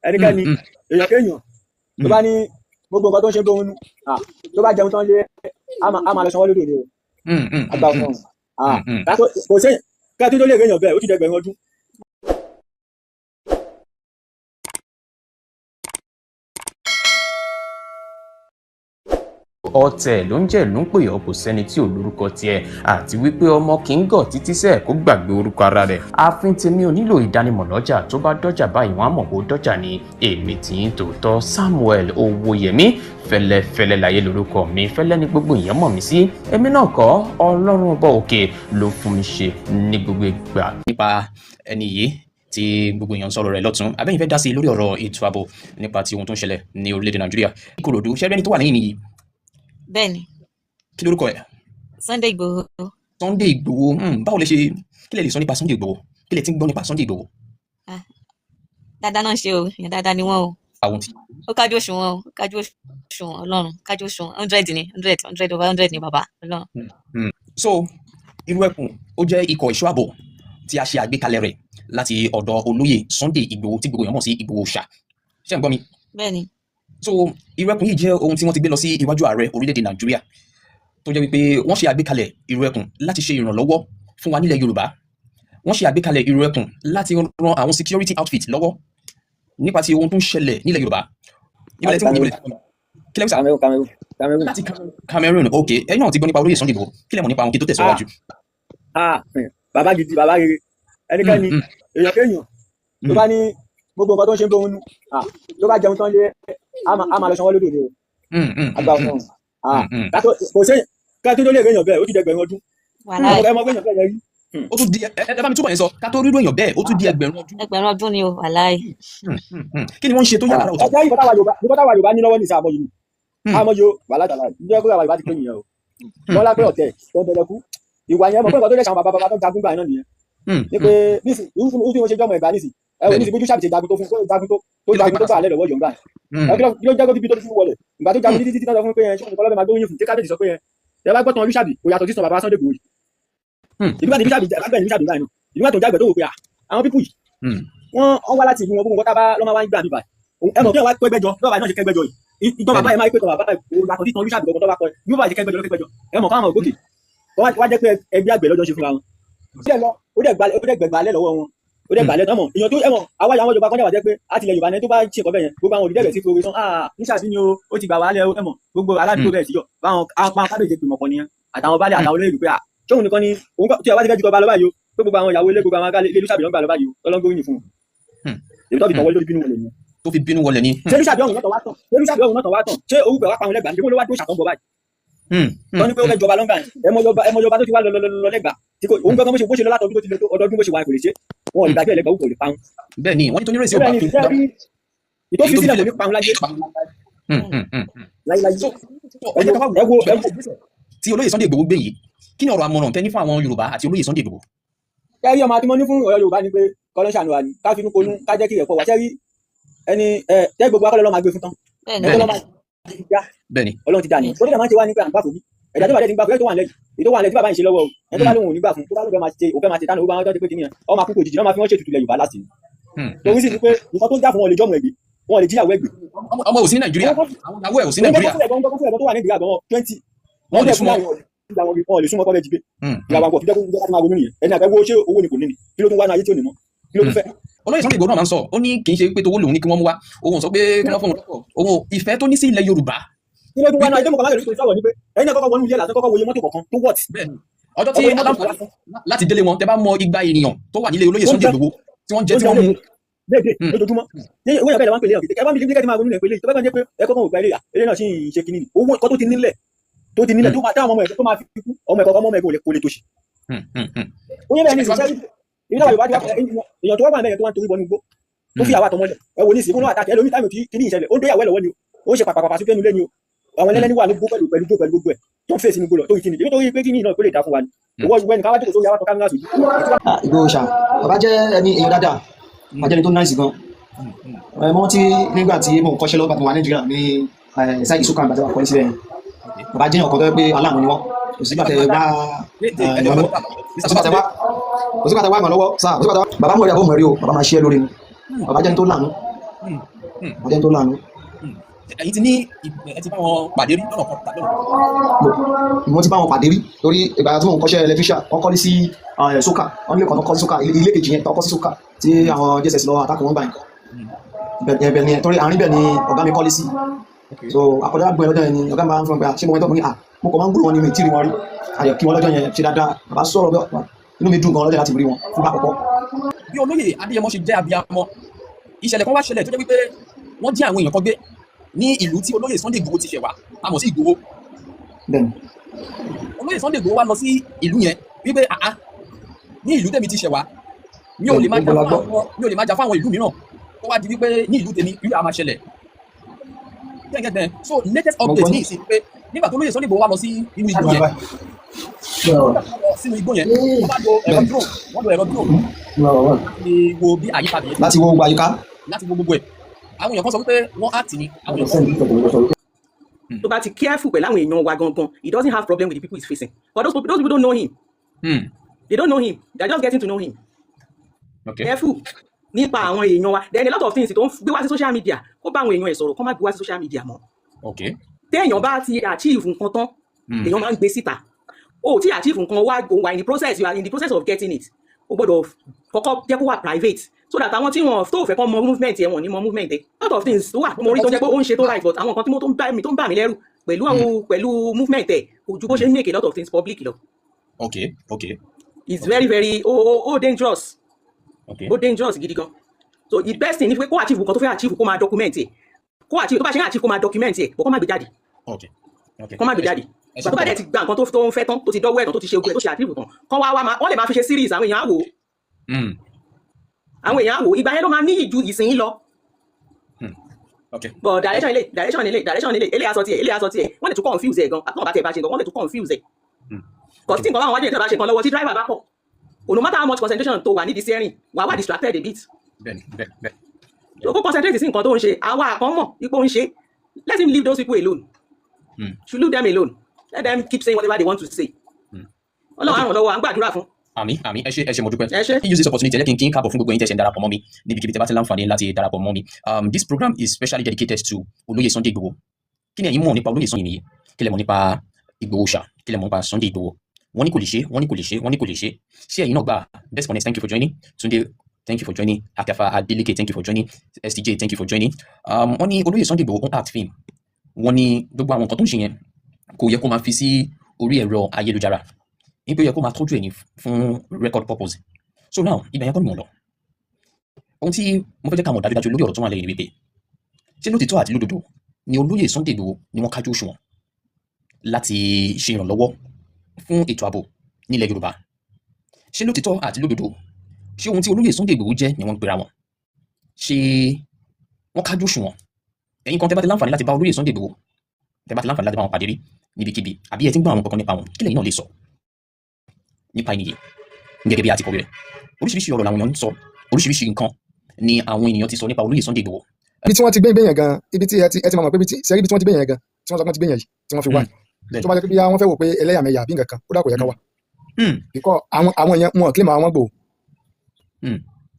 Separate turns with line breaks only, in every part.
ẹnikẹ́ni èèyàn kéèyàn tó bá ní gbogbo nǹkan tó ń ṣe gbóhùn nú tó bá jẹun tán lé a máa lọ sanwó lódò ni o àgbà fún kò sẹ́yìn kẹ́ẹ̀tún tó lè réèyàn bẹ́ẹ̀ ó ti dẹgbẹ̀rún ọdún.
ọ̀tẹ̀ ló ń jẹ́ ló ń pè ọ́ kò sẹ́ni tí ò lórúkọ tiẹ̀ àti wípé ọmọ kì í gọ̀ títí sẹ́ẹ̀ kó gbàgbé orúkọ ara rẹ̀. ààfin tèmi ò nílò ìdánimọ̀ lọ́jà tó bá dọ́jà báyìí wọ́n á mọ̀ pé ó dọ́jà ni èmi tí ń tòótọ́ Samuel Owóyẹmí fẹ́lẹ́fẹ́lẹ́ láyé lórúkọ mi fẹ́lẹ́ ní gbogbo èèyàn mọ̀ mí sí èmi náà kọ́ Ọlọ́run ọba òkè ló fún mi ṣe ní gbogbo ìgbà. nípa ẹni yìí tí gbogbo èèyàn ń sọ̀rọ̀ rẹ̀ lọ́tún abẹ́yìn fẹ́ dá sí lórí ọ̀rọ̀ ètò ààbò nípa ti ohun tó ń ṣẹlẹ̀ ní orílẹ̀-èdè Nàìjíríà. Ìkòròdú ṣẹ́rẹ́ni tó wà lẹ́yìn nìyí.
Bẹ́ẹ̀ni.
Kí lorúkọ ẹ̀?
Sunday Igboho.
Sunday Igboho báwo lè ṣe kí lè sọ nípa Sunday Igboho kí lè ti ń gbọ́ nípa Sunday Igboho.
Dáadáa náà ṣe o èèyàn dáadáa ni wọ́n o.
àwọn tí.
ó kájú òṣùwọ̀n o kájú òṣùwọ̀n Ọlọ́run kájú òṣùwọ̀n 100 ni 100 over 100 ni bàbá Ọlọ́run.
so irú ẹkùn ó jẹ́ ikọ̀ ìṣọ́ ààbò tí a ṣe àgbékalẹ̀ rẹ̀ láti ọ̀dọ̀ olóyè Sunday Igboho tí gbogbo èèyàn mọ̀ sí Igboho ṣá ṣé ń gbọ́ mi.
Bẹ́ẹ̀ni.
so irú ẹkùn yìí jẹ́ ohun tí wọ́n ti gbé lọ sí iwájú ààrẹ orílẹ̀-èdè Nàìjíríà tó jẹ́ wípé wọ́n ṣe àgbékalẹ̀ irú ẹkùn láti ṣe ìrànlọ́wọ́ fún wa nílẹ̀ Yorùbá wọ́n ṣe àgbékalẹ̀ irú ẹkùn láti ran àwọn security outfit lọ́wọ́ nípa ti ohun tó ń ṣẹlẹ̀ nílẹ̀ Yorùbá. ìbẹ̀lẹ̀ tí wọ́n ìbẹ̀lẹ̀ kílẹ̀ wíṣà
Cameroon
láti Cameroon ok ẹ̀yin náà ti gbọ́ nípa olóyè Sunday Igboho kílẹ̀ mọ̀ nípa àwọn kí tó tẹ̀síwájú.
bàbá gidi bàbá rere ẹnikẹ́ni èèyàn kéèyàn tó bá ní gbogbo nǹkan tó ń ṣe gbóhùn nú tó bá jẹun tán lé a máa lọ sanwó lódò ni o àgbà fún kò sẹ́yìn kẹ́ẹ̀tún tó lè réèyàn bẹ́ẹ̀ ó ti dẹgbẹ̀rún ọdún ẹ mọ réèyàn bẹ́ẹ̀ rí.
ó tún di ẹ bá mi túbọ̀ yẹn sọ ká tó rírò èèyàn bẹ́ẹ̀ ó tún di ẹgbẹ̀rún ọdún.
ẹgbẹ̀rún ọdún ni o wàláì.
kí ni wọ́n ń ṣe tó yára ọ̀tọ̀.
ọjọ́ ìkọ́tà wa Yorùbá ní lọ́wọ́ ní ìsàmọ́ yìí àmọ́ yóò wà látàlá ìjọ ẹgbẹ́ wa Yorùbá ti pé nìyẹn o wọ́n lápẹ́ ọ̀tẹ̀ tó ń bẹ̀rẹ̀ kú ìwà yẹn mọ̀ pé nǹkan tó lè ṣàwọn bàbá tó jagun gbà náà nìyẹn ní pé nísì irú tí wọ́n ṣe jọ́mọ̀ ẹ̀gbá nísì ẹ̀wọ̀n nísì bójú ṣàbìṣe jagun tó fà lẹ́ lọ́wọ́ yọ̀ǹgbà kí ló jẹ́ kó bíbí tó fi wọlé ìgbà tó jagun títí tán lọ fún pé yẹn ṣọ́kùnrin kọ́lọ́bẹ̀ máa gbóyún fún tí kábíyèsí sọ pé yẹn ẹ bá gbọ́tàn olúṣàbí kò yàtọ̀ sí sọ bàbá Sunday Igboho ìdúgbà ní olúṣàbí gbà inú ìdúgbà tó jágbẹ̀ tó wò pé àwọn pípù yìí wọ́n wá láti ìlú wọn gbogbo nǹkan tá lọ́ máa wá ń gbà bíbà ẹ mọ̀ kí wọ́n wá pẹ́gbẹ́jọ lọ́wọ́ náà ṣe kẹ́gbẹ́jọ yìí ìtọ́ bàbá ẹ̀ máa ń pè tọ́ bàbá yàtọ̀ sí tán olúṣàbí gbogbo tó bá kọ́ ẹ bí wọ́n bá ṣe kẹ́gbẹ́jọ lọ́kẹ́gbẹ́jọ ẹ mọ̀ káwọn ògókè wá jẹ́ pé ẹgbẹ́ àgbẹ̀ lọ́jọ́ ṣe fúnra wọn ó dẹ̀ gbẹ̀gbàlẹ̀ lọ́wọ́ wọn ó dẹ̀ gbàlẹ̀ tọ́mọ̀ èèyàn tó ẹ̀wọ̀n àwa àwọn Yorùbá kan dẹ̀ wà jẹ́ pé àti ilẹ̀ Yorùbá ni tó bá ṣe nǹkan bẹ́ẹ̀ yẹn gbogbo àwọn olùdẹ́bẹ̀ sí fúru sán níṣàbí ni ó ti gbà wá lẹ́ ẹ̀mọ̀ gbogbo aládùúgbò bẹ́ẹ̀ síyọ̀ báwọn apá kábíyèsí pè mọ̀pọ̀ nìyẹn àtàwọn baálé àtàwọn olóyè pé tóun nìkan ni òun tí a bá ti fẹ́ ju tọba lọ báyìí o pé gbogbo àwọn ìyàwó ilé gbogbo àwọn akálẹ̀ ilé Olúṣàbí lọ́gbà lọ báyìí o tọ́lọ́gbóyìn fún un èyí tó fi tọ̀wọ́ lórí bínú wọlé ni.
tó fi bínú wọlé ni.
ṣé Olúṣàbí ọ̀hún náà tọ̀ wá tán ṣé orúkọ wa pa àwọn lẹ́gbàá níbo ló wá dó ṣàkóńbọ̀ báyìí. tọ́ ní pé ó fẹ́ jọba lọ́gbà ẹmọ jọba tó ti wá lọ lẹ́gbàá tí kò òun gbọ́dọ̀ bó ṣe lọ látọdún tó ti lọ tó ọdọọdún bó ṣe wà kò lè ṣe wọn ò lè dájọ́ ẹlẹ́gbàá òkò lè parun.
bẹ́ẹ̀ ni wọ́n ní tó ní rèé sí ọba tó ń
ìtòfi sílẹ̀ kò ní parun láyé.
tí olóyè Sunday Igboho gbé yìí kí ni ọ̀rọ̀ àmọ̀ràn tẹ́ ní fún àwọn Yorùbá àti olóyè Sunday Igboho.
kẹ́rí ọmọ àti mo ní fún ọ̀rọ̀ Yorùbá ni pé kọ́lọ́ ṣàánú wa ni ká finú konú ká jẹ́ kí ẹ̀kọ́ wa kẹ́rí ẹni tẹ́ gbogbo akọ́lọ́ lọ́ máa gbé fún tán
bẹ́ẹ̀ni
Ọlọ́run ti dà ní ó dẹ̀ máa ń ṣe wá ní pé à ń gbà fún mi ẹ̀dá tó bá dẹ̀ ti ń gbà fún ẹ̀ tó wà lẹ́yìn èyí tó wà lẹ́yìn tí bàbá yìí ṣe lọ́wọ́ o ẹni tó bá lóun ò ní gbà fún tó bá lóun fẹ́ máa ṣe tánà ó bá wọn tó ti pé kí nìyẹn ọ máa kú kò jìjì náà máa fi wọ́n ṣètùtù ilẹ̀ Yorùbá láti torí sì ni pé nǹkan tó ń jà fún wọn lè jọ́mọ̀ ẹ̀gbẹ́ wọn lè jíyàwó ẹ̀gbẹ́.
ọmọ ò sí ní Nàìjíríà àwọn ìyàwó ẹ̀ ò sí ní Nàìjíríà.
tó wà ní Nàìjíríà gan 20 wọ́n lè súnmọ́ wọn lè súnmọ́ kọ́ bẹ́ẹ̀ jí gbé ìyàwó àgbọ̀ fíjẹ́ kó máa ronú nìyẹn ẹni àgbẹ̀wò ṣé owó ni kò ní ni kí ló tún wá ní ayé tí ò ní mọ́ kí ló tún fẹ́.
olóyè Sunday Igboho náà máa ń sọ ó ní kì í ṣe pé tówó lòun ní kí wọ́n mú wá òun sọ pé kí wọ́n fún òun òun ìfẹ́ tó ní sí ilẹ̀ Yorùbá.
kí ló tún wá ní ayé tó mọ̀ kọ́ láyọ̀ sọ̀rọ̀ ni pé ẹ̀yin náà kọ́kọ́ wọnú ilé làtọ́ kọ́kọ́ wòye mọ́tò kọ̀ọ̀kan tó wọ̀t.
ọjọ́ tí wọ́n dáhùn láti délé wọn tẹ bá mọ igba ènìyàn tó wà nílé olóyè Sunday Igboho tí wọ́n jẹ́ tí wọ́n mú.
déédéé lójoojúmọ́ owó yẹn bẹ́ẹ̀ máa ń pèlè ọ̀kẹ́kẹ́ bá mi lè máa ronú ẹ̀ pèlè tó bá jẹ́ pé ẹ̀kọ́ kan ò gba ilé náà sì ń ṣe kínní owó ẹ̀kọ́ tó ti nílẹ̀ tó máa táwọn ọmọ ẹ̀ tó máa fi kú ọmọ ẹ̀ kò lè tó ṣe. ó yẹ bẹ́ẹ̀ ní ìṣẹ́ ìdílé Yorùbá èèyàn tó wà mẹ́rin tó wà ń torí bọnú gbó tó fi àwọn àtọmọlẹ̀ ẹ wo ní ìsìnkú náà àtàkì ẹlòmí táìmù tí kìíní ìṣẹ̀lẹ̀ ó ń déyàwó ẹlọ́wọ́ ni ó ṣe pàpàpà sí kẹ́nu lé ni o àwọn ẹlẹ́ni wà ní gbó pẹ̀lú gbogbo ẹ̀ tó ń fèsì ní gbólọ̀ tó ìkíni èyí tó rí pé kíní náà kó lè dá fún wa ni owó ìwé ní káwájú tó yà wá tó kámínà sójú.
Igboho ṣá bàbá jẹ́ ẹni èèyàn dáadáa àjẹni tó náìsì gan mọ́ tí nígbà tí mo kọ́ṣẹ́ lọ́wọ́ bàtà wà Nàìjíríà ní ṣáìkì sókàn àgbàtà wà kọ́ síbẹ̀ yẹn bàbá jẹ́ ọkọ̀ tó yẹ pé aláàmú ni wọ́n kò sí bàtà wà ìmọ̀ lọ́wọ́ sáà bàbá mọ̀ rí àbọ̀ mọ̀ rí o bàbá máa ṣe é lórí ni bàbá jẹ́ni tó láàánú wọ́n jẹ́ tó láàánú.
ẹ̀yin ti ní ẹ ti bá wọn pàdé rí lọ́nà kan tàbí lọ́nà.
Mo ti bá wọn pàdé rí torí ìgbà tí mò ń kọ́ṣẹ́ electrician wọ́n kọ́lé sí Soka wọ́n nílé kan tó kọ́ sí Soka ilé kejì yẹn tó kọ́ sí Soka tí àwọn JSS lọ àtàkùn wọn gbà yẹn ibẹ̀ ni torí àárín bẹ̀ ni ọ̀gá mi kọ́lé sí so àkọ́dá gbọ́n lọ́jọ́ yẹn ni ọ̀gá mi máa ń fún mi pé ṣé mo wẹ́n tó mo ní mo kàn máa ń gbúrò wọn ni mi tí rí wọn rí ayọ̀ kí wọn lọ́jọ́ yẹn ṣe dáadáa bàbá sọ̀rọ̀ bẹ́ẹ̀ inú mi dùn gan lọ́jọ́ láti rí wọn fún àkọ́kọ́.
bí olóyè Adéyẹmọ ṣe jẹ́ abiyamọ ìṣẹ̀lẹ̀ kan wá ṣẹlẹ̀ tó jẹ́ wípé wọ́n jí àwọn èèyàn kan gbé ní ìlú tí olóyè Sunday Igboho ti ṣẹ̀ wá àmọ́ sí Igboho. olóyè Sunday Igboho wá lọ sí ìlú yẹn wípé ní ìlú tèmi ti ṣẹ̀ wá mi ò lè má jà fáwọn ìlú mìíràn tó wá di wípé ní ìlú tèmi ìlú àmà ṣẹlẹ̀. so latest update ní ìsìn pé nígbà tó olóyè Sunday Igboho wá lọ sí inú ìlú yẹn sínú igbó yẹn wọ́n bá lo ẹ̀rọ drone láti wo bí àyíká bìí.
láti wo gbogbo àyíká.
láti wo gbogbo ẹ̀ àwọn èèyàn kan sọ wípé wọ́n act ni àwọn èèyàn
tó bá ti careful pẹ̀lú àwọn èèyàn wa gangan he doesn't have problem with the people he's facing but those people don't know him. They don't know him they are just getting to know him. Careful nípa àwọn èèyàn wa then a lot of things tó ń gbé wá sí social media kó bá àwọn èèyàn ẹ̀ sọ̀rọ̀ kó má gbé wá sí social media mọ́. téèyàn bá ti achieve nǹkan tán èèyàn máa ń gbé síta o tí achieve nǹkan wà in the process you are in the process of getting it o gbọ́dọ̀ kọ́kọ́ jẹ́ kó wà private so that àwọn tí wọn tó fẹ́ kọ́ mọ movement yẹn wọn ní mọ movement ẹ̀ lot of things tó wà mo rí tó jẹ́ pé ó ń ṣe tó right but àwọn nǹkan tí mo tó ń bà mí lẹ́rù pẹ̀lú movement ẹ̀ kò ju bó ṣe ń make a lot of things public lọ. It's very very dangerous. Dangerous gidi gan. So the best thing ni pé kó achieve nǹkan tó fẹ́ achieve kó máa document ẹ̀ kó achieve tó bá ṣe ń achieve kó máa document ẹ̀ kó má gbé jáde. Kó má gbé jáde. Ìgbà tó bá dẹ̀ ti gba nǹkan tó ń fẹ́ tán tó ti dọ́wọ́ ẹ̀ tán tó ti ṣe ogun ẹ̀ tó ṣe achieve tán kán wọ́n lè máa fi ṣe series àwọn èèyàn á wò ó. Àwọn èèyàn á wò ó ìgbà yẹn ló máa níyì ju ìsìn lọ. But direction ilé ilé aṣọ tiẹ̀ wọ́n lè tún confuse ẹ̀ gan àtúntò bá tẹ̀ bá ṣe gan wọ́n lè tún confuse ẹ̀. Kọ̀tí nǹkan báwọn wájú ẹ̀ tẹ̀ bá ṣe kan lọ́wọ́ tí driver bá pọ̀ no matter how much concentration tó wà nídìí steering wà wá distracted a bit. So kó concentrate sí nǹkan tó ń ṣe àwa àkànmọ̀ ipò ń ṣe let him leave those people alone. Should leave them alone. Let them keep saying whatever they want to say. Ọlọ́run àrùn lọ́wọ́ à ń gbàdúrà fún.
Àmín ẹ ṣé mo dúpẹ́. Use this opportunity ẹ jẹ́ kí n káàbọ̀ fún gbogbo yín tẹ́ ṣe ń darapọ̀ mọ́ mi níbikíbi tẹ́ bá ti láǹfààní láti darapọ̀ mọ́ mi. This program is specially dedicated to olóyè Sunday Igboho. Kí ni ẹ̀yin mọ̀ nípa olóyè Sunday nìyí? Kí lẹ mọ̀ nípa Igboho ṣá? Kí lẹ mọ̀ nípa Sunday Igboho? Wọ́n ní kò lè ṣe. Ṣé ẹ̀yin náà gbà? Best Connect, thank you for joining. Tunde, thank you for joining. Akafa Adeleke, thank you for joining. STJ, thank you for joining. Wọ́n ní olóyè Sunday Igboho on art film. Wọ́n ní gbogbo àwọn nǹkan tó ń ṣe yẹn kò yẹ kó máa fi sí orí ẹ̀rọ ayélujára nígbà yẹ kó máa tọ́jú ẹ̀ ní fún record purpose. So now ibà yẹn kọ́ ni mo lọ ohun tí mo fẹ́ jẹ́ ká mọ̀ dájúdájú lórí ọ̀rọ̀ tó wà lẹ́yìn wípé ṣé lótìtọ́ àti lódodo ni olóyè Sunday Igboho ni wọ́n kájú òṣùwọ̀n láti ṣe ìrànlọ́wọ́ fún ètò ààbò nílẹ̀ Yorùbá? Ṣé lótìtọ́ àti lódodo ṣé ohun tí olóyè Sunday Igboho jẹ́ ni wọ́n ń pera wọn? Ṣé wọ́n kájú òṣùwọ̀n? Ẹ̀yin kan tẹ́ bá ti láǹfààní láti bá olóyè Sunday Igboho tẹ́ bá ti láǹfààní láti bá wọn pàdé rí níbikíbi àbí ẹ ti ń gbọ́ àwọn kankan nípa wọn kí lẹ́yìn náà lè sọ nípa ènìyàn gẹ́gẹ́ bí a ti kọ̀wé rẹ̀? Oríṣiríṣi ọ̀rọ̀ làwọn èèyàn ń sọ, oríṣiríṣi nǹkan ni àwọn ènìyàn ti sọ nípa olóyè Sunday Igboho.
Ibi tí wọ́n ti gbé yẹn gan, ibi tí ẹ ti máa mọ̀ pé sẹ́rí ibi tí wọ́n ti gbé yẹn gan, tí wọ́n sọ pé wọ́n ti gbé yẹn yìí tí wọ́n fi wá. Tó bá jẹ́ pé bí wọ́n fẹ́ wò pé ẹlẹ́yàmẹ̀yà àbí nǹkan kan ó dà kò yẹ ká wà. Bíkọ́ àwọn yẹn wọn kílèmọ̀ àwọn Igboho.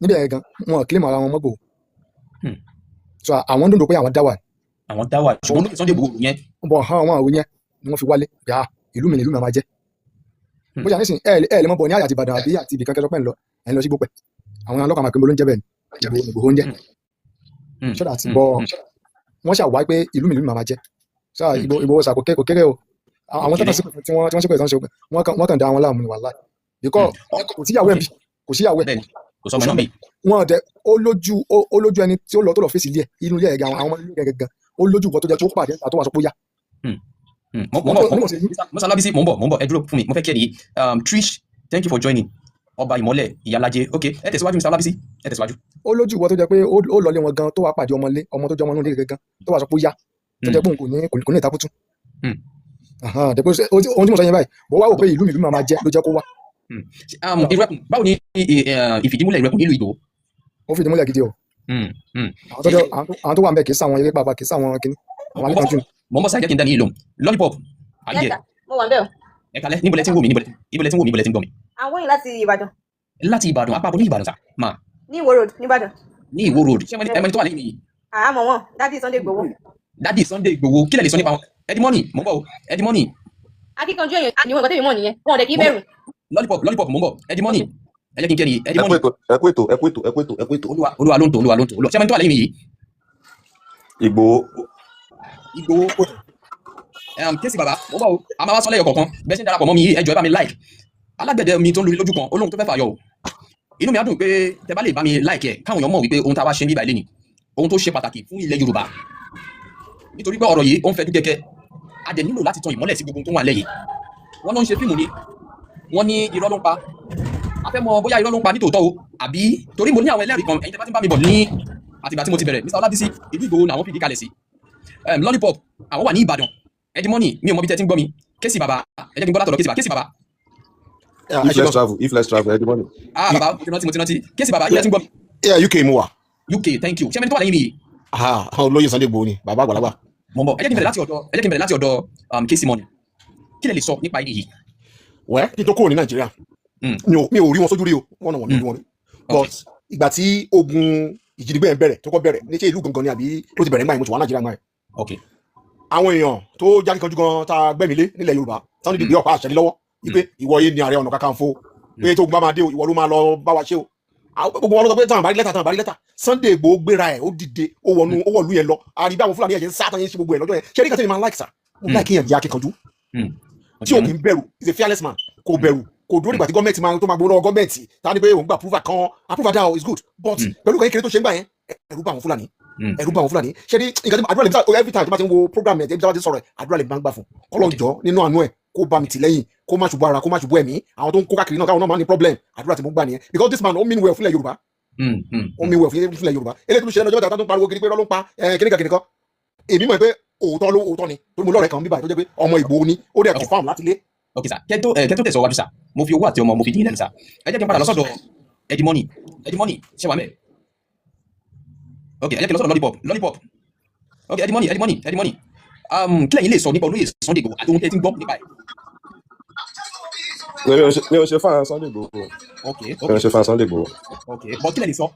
Níbẹ̀ yẹn gan wọn kílèmọ̀ àwọn Igboho. So àwọn dòdò pé àwọn dá wà.
Àwọn dá wà ṣùgbọ́n olóyè Sunday Igboho yẹn.
Bọ̀ àwọn yẹn ni wọ́n fi wálé bí ìlú mi ni ìlú mi máa jẹ́. Bó ṣe àníṣin lè mọ̀ bọ̀ ní àyà àti Ìbàdàn àbí àti ibì kankan lọ́pẹ́ ńlọ ẹ̀ ń lọ sí Gbópẹ̀. Àwọn ọlọ́kà máa pín bolóúnjẹ bẹ́ẹ̀ ni Igboho ń jẹ́. Ṣọ́dà ti bọ̀ wọ́n ṣàwá pé ìlú mi máa jẹ́. Ṣá Igboho ṣà kò kéré o. Àwọn tó tẹ̀sí tí wọ́n ṣe pé ìtàn ṣe pé wọ́n kàn dá àwọn láàmú ni wàláhì. Bíkọ́ kò síyàwó ẹ̀ bí kò síyàwó ẹ̀.
Kò sọ mẹ́nà bí.
Wọ́n dẹ ó lójú ẹni tí ó lọ tó lọ fèsì ilé ẹ̀ inú ilé ẹ̀ gan àwọn ọmọ ilé ẹ̀ gan ó lójú ìwọ tó jẹ́ tó pàdé àtọ́ wà sọ pé ó yá.
Mọ́sá Lábísí mò ń bọ̀ ẹ dúró fún mi mo fẹ́ kí ẹ nìyí. Trish, thank you for joining. Ọba Ìmọ́lẹ̀ Ìyálájé, ok ẹ tẹ̀síwájú Mr. Lábísí ẹ tẹ̀síwájú.
Ó lójú ìwọ tó jẹ́ pé ó lọlé wọn gan tó wà pàdé ọmọ tó jẹ́ ọmọ inú ilé gan tó wà sọ pé ó yá tó jẹ́ pé òun kò ní ìtakùtù. Ohun tí mo sọ yẹn báyìí mo wá wò pé ìlú mi máa jẹ́ ló jẹ́ kó wá.
Ìrẹ́kùn báwo ni ìfìdímúlẹ̀ Ìrẹ́kùn nílùú Ìgbòho?
Ó fìdímúlẹ̀ gidi o. Àwọn tó wà ń bẹ̀ kì í sáwọn eré bàbá kì í sáwọn kìíní àwọn akíkanjú.
Mo ń bọ̀ sáà jẹ́ kí n dá ní ìlò Lollipop ayé
mo wà bẹ́ẹ̀ o.
ẹ kalẹ̀ níbo lẹ ti ń wò mí níbo lẹ ti ń gbọ́ mi.
àwọn yìí láti Ìbàdàn.
Láti Ìbàdàn apá abọ́ ní Ìbàdàn sà máa.
ní Ìwó road nìbàdàn.
Ní Ìwó road ṣé ẹmọ tó wà lẹ́yìn yìí
àmọ́ wọn dádì Sunday Igboho.
dádì Sunday Igboho kí lẹ lè sọ nípa wọn Edimoni mo ń bọ̀ o Edimoni.
akíkanjú èèyàn ni wọn nǹkan tẹ́mi mọ̀ nìyẹn wọn ò dẹ̀ kí bẹ̀rù.
lollipop mo ń bọ̀ Edimoni ẹ jẹ́ kí n kẹ́ ni Edimoni.
ẹ kú ètò.
olúwa ló ń tò ṣé ẹni tó wà lẹ́yìn mi yìí.
Ìgbòho.
Kéèsì bàbá mo ń bọ̀ o a máa wá sọ́lẹ̀ ọ̀kọ̀ọ̀kan bẹ́ẹ̀ sì ń darapọ̀ mọ́ mi yìí ẹ jọ̀ọ́ ẹ bá mi like alágbẹ̀dẹ mi tó ń lu lójú kan olóhùn tó fẹ́ fàyọ o inú mi á dùn pé tẹ bá lè bá mi like ẹ káwọn èèyàn mọ̀ wípé ohun tá a wá ṣe ń bíbá ilé ni ohun tó ṣe pàtàkì fún ilẹ̀ Yorùbá nítorí pé ọ̀rọ̀ yìí ó ń fẹ́ dúkẹ́kẹ́ a dẹ̀ nílò láti tan ìmọ́lẹ̀ sí gbogbo tó wà lẹ́yìn wọ́n ló ń ṣe fíìmù ni wọ́n ní irọ́ ló ń pa a fẹ́ mọ̀ bóyá irọ́ ló ń pa nítòótọ́ o àbí torí mo ní àwọn ẹlẹ́rìí kan ẹ̀yin tẹ́ bá ti ń bá mi bọ̀ ní àtìgbà tí mo ti bẹ̀rẹ̀ Mr. Ọlábísí ìlú Ìgbòho làwọn fìdí kalẹ̀ sí Lollipop àwọn wà ní Ìbàdàn Edimoni mi ò mọ bí tẹ́ ti ń gbọ́ mi Kéèsì bàbá ẹ jẹ́ kí n gbọ́ látọ̀dọ̀ Kéèsì bàbá.
If let's travel Edimoni.
Bàbá mo ti rántí Kéèsì bàbá ilẹ̀ ti ń gbọ́ mi.
UK mo wà.
UK thank you ṣé ẹni tó wà lẹ́yìn mi yìí.
olóyè Sunday Igboho ni bàbá àgbàlagbà.
mo ń bọ̀ ẹ jẹ́ kí n bẹ̀rẹ̀ láti ọ̀dọ̀ Kéèsì Money kí lẹ lè sọ nípa ìdí yìí.
wẹ́ kí n tó kúrò ní Nàìjíríà mi ò rí wọn sójú rí o wọ́n náà wọ́n ní wọn rí but ìgbà tí ogun ìjínigbé yẹn bẹ̀rẹ̀ tó kọ́ bẹ̀rẹ̀ ní ṣé ìlú gangan ni àbí ló ti bẹ̀rẹ̀ nígbà yẹn mo ti wà Nàìjíríà náà. àwọn èèyàn tó jáde kanjú gan ta gbẹ́mílé nílẹ̀ Yorùbá táwọn dìde ọ̀pá àṣẹ lọ́wọ́ wípé ìwọ yé ni Ààrẹ Ọ̀nà Kakanfò pé tó gbá máa dé ìwọ ló máa lọ bá wa ṣe o gbogbo wọn lọ sọ pé táwọn àbárí lẹ́tà Sunday Igboho gbéra ẹ̀ ó dìde ó wọ̀lú yẹn lọ àrí bí àwọn Fúlàní ẹ̀jẹ̀ ń sá tán yẹn ṣe gbogbo ẹ̀ lọ́jọ́ yẹn ṣé ní kàtẹ́ ni máa ń like sir mo like yẹn jẹ́ akíkanjú tí o kì í bẹ̀rù is a fearless man kò bẹ̀rù kò dúró nígbà tí gọ́ọ̀mẹ̀ntì máa tó máa gbóná gọ́ọ̀mẹ̀ntì tá a ní pé òun gba approval down is good but pẹ̀lú kan kékeré tó ṣe ń gbà yẹn ẹ̀rù bá àwọn Fúlàní ṣé ní nǹkan tí àdúrà lè gbà every time tó bá ti ń wo program yẹn tí wọ́n ti sọ̀rọ̀ àdúrà lè gbà fún kọ́lọ́njọ́ nínú àánú ẹ̀ kó bá mi tì lẹ́yìn kó má ṣubú ara kó má ṣubú ẹ̀mí àwọn tó ń kó káàkiri náà káwọn náà máa ní problem àdúrà tí mo gbà nìyẹn because this man ó mean well fúnlẹ̀ Yorùbá ó mean well fúnlẹ̀ Yorùbá eléyìí tó ń ṣe lọ́jọ́ mẹ́ta tó ń pariwo kiri pé ló ń pa kíníkan èmi mọ̀ pé òótọ́ ni tó mo lọ́rẹ̀ẹ́ kan bíbá tó jẹ́ pé ọmọ Ìgbòho ni ó dẹ̀ confirm láti lé.
ok sir kẹ́tó tẹ̀síwájú sir mo fi owó àti ọmọ mo fi dín lẹ́nu sir ẹ jẹ́ kí n padà lọ́sọ̀dọ̀ Edimoni ṣé wà mẹ́ ok ẹ jẹ́ kí n lọ́sọ̀dọ̀ Lollipop ok Edimoni kí lẹ́yìn lè sọ nípa olóyè Sunday Igboho àti ohun tẹ́ ti ń gbọ́ nípa ẹ̀.
mi ò ṣe fáwọn Sunday Igboho. mi ò ṣe fáwọn Sunday Igboho.
ok but kí lẹ́yìn sọ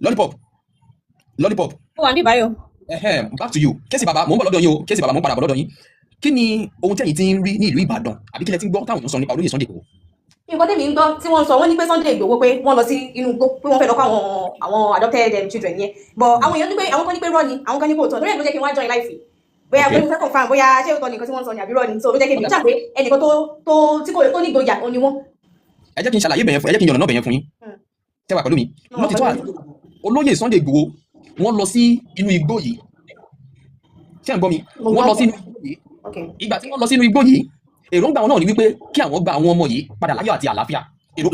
Lollipop.
ó wà ní báyọ̀.
back to you Kéèsì bàbá mò ń bọ̀ lọ́dọ̀ yín o Kéèsì bàbá mò ń padà bọ̀ lọ́dọ̀ yín kí ni ohun tẹ́yìn ti ń rí ní ìlú Ìbàdàn àbí kí lẹ ti ń gbọ́ táwọn èèyàn sọ nípa olóyè Sunday Igboho.
nǹkan tẹ́mi ń gbọ́ tí wọ́n sọ wọ́n ní pé Sunday Igboho pé wọ́n lọ sí inú igbó pé wọ́n fẹ́ lọ kọ́ àwọn adopted children yẹn but àwọn èèyàn ní pé àwọn kan ní pé rọ́ ni àwọn kan ní pé òótọ́ lórí ẹ̀ ló jẹ́ kí wọ́n á join life bóyá pé mo fẹ́ confirm bóyá ṣé òótọ́ nìkan tí wọ́n sọ ni àbí rọ́ ni so ló jẹ́ kí n jà pé ẹnìkan tó ní ìgboyà ó ní wọ́n.
ẹ jẹ́ kí n ṣàlàyé bẹ̀yẹn fún ẹ jẹ́ kí n yànnà náà bẹ̀yẹn fún yín tẹ́wà pẹ̀lú mi lọ́tìtọ́ olóyè Sunday Igboho wọ́n lọ sí inú igbó yìí ṣé ń gbọ́ mi wọ́n lọ sí inú igbó yìí ìgbà tí wọ́n lọ sínú igbó yìí èròǹgbà wọn náà ni wípé kí àwọn gba àwọn ọmọ yìí padà láyọ̀ àti àlàáfíà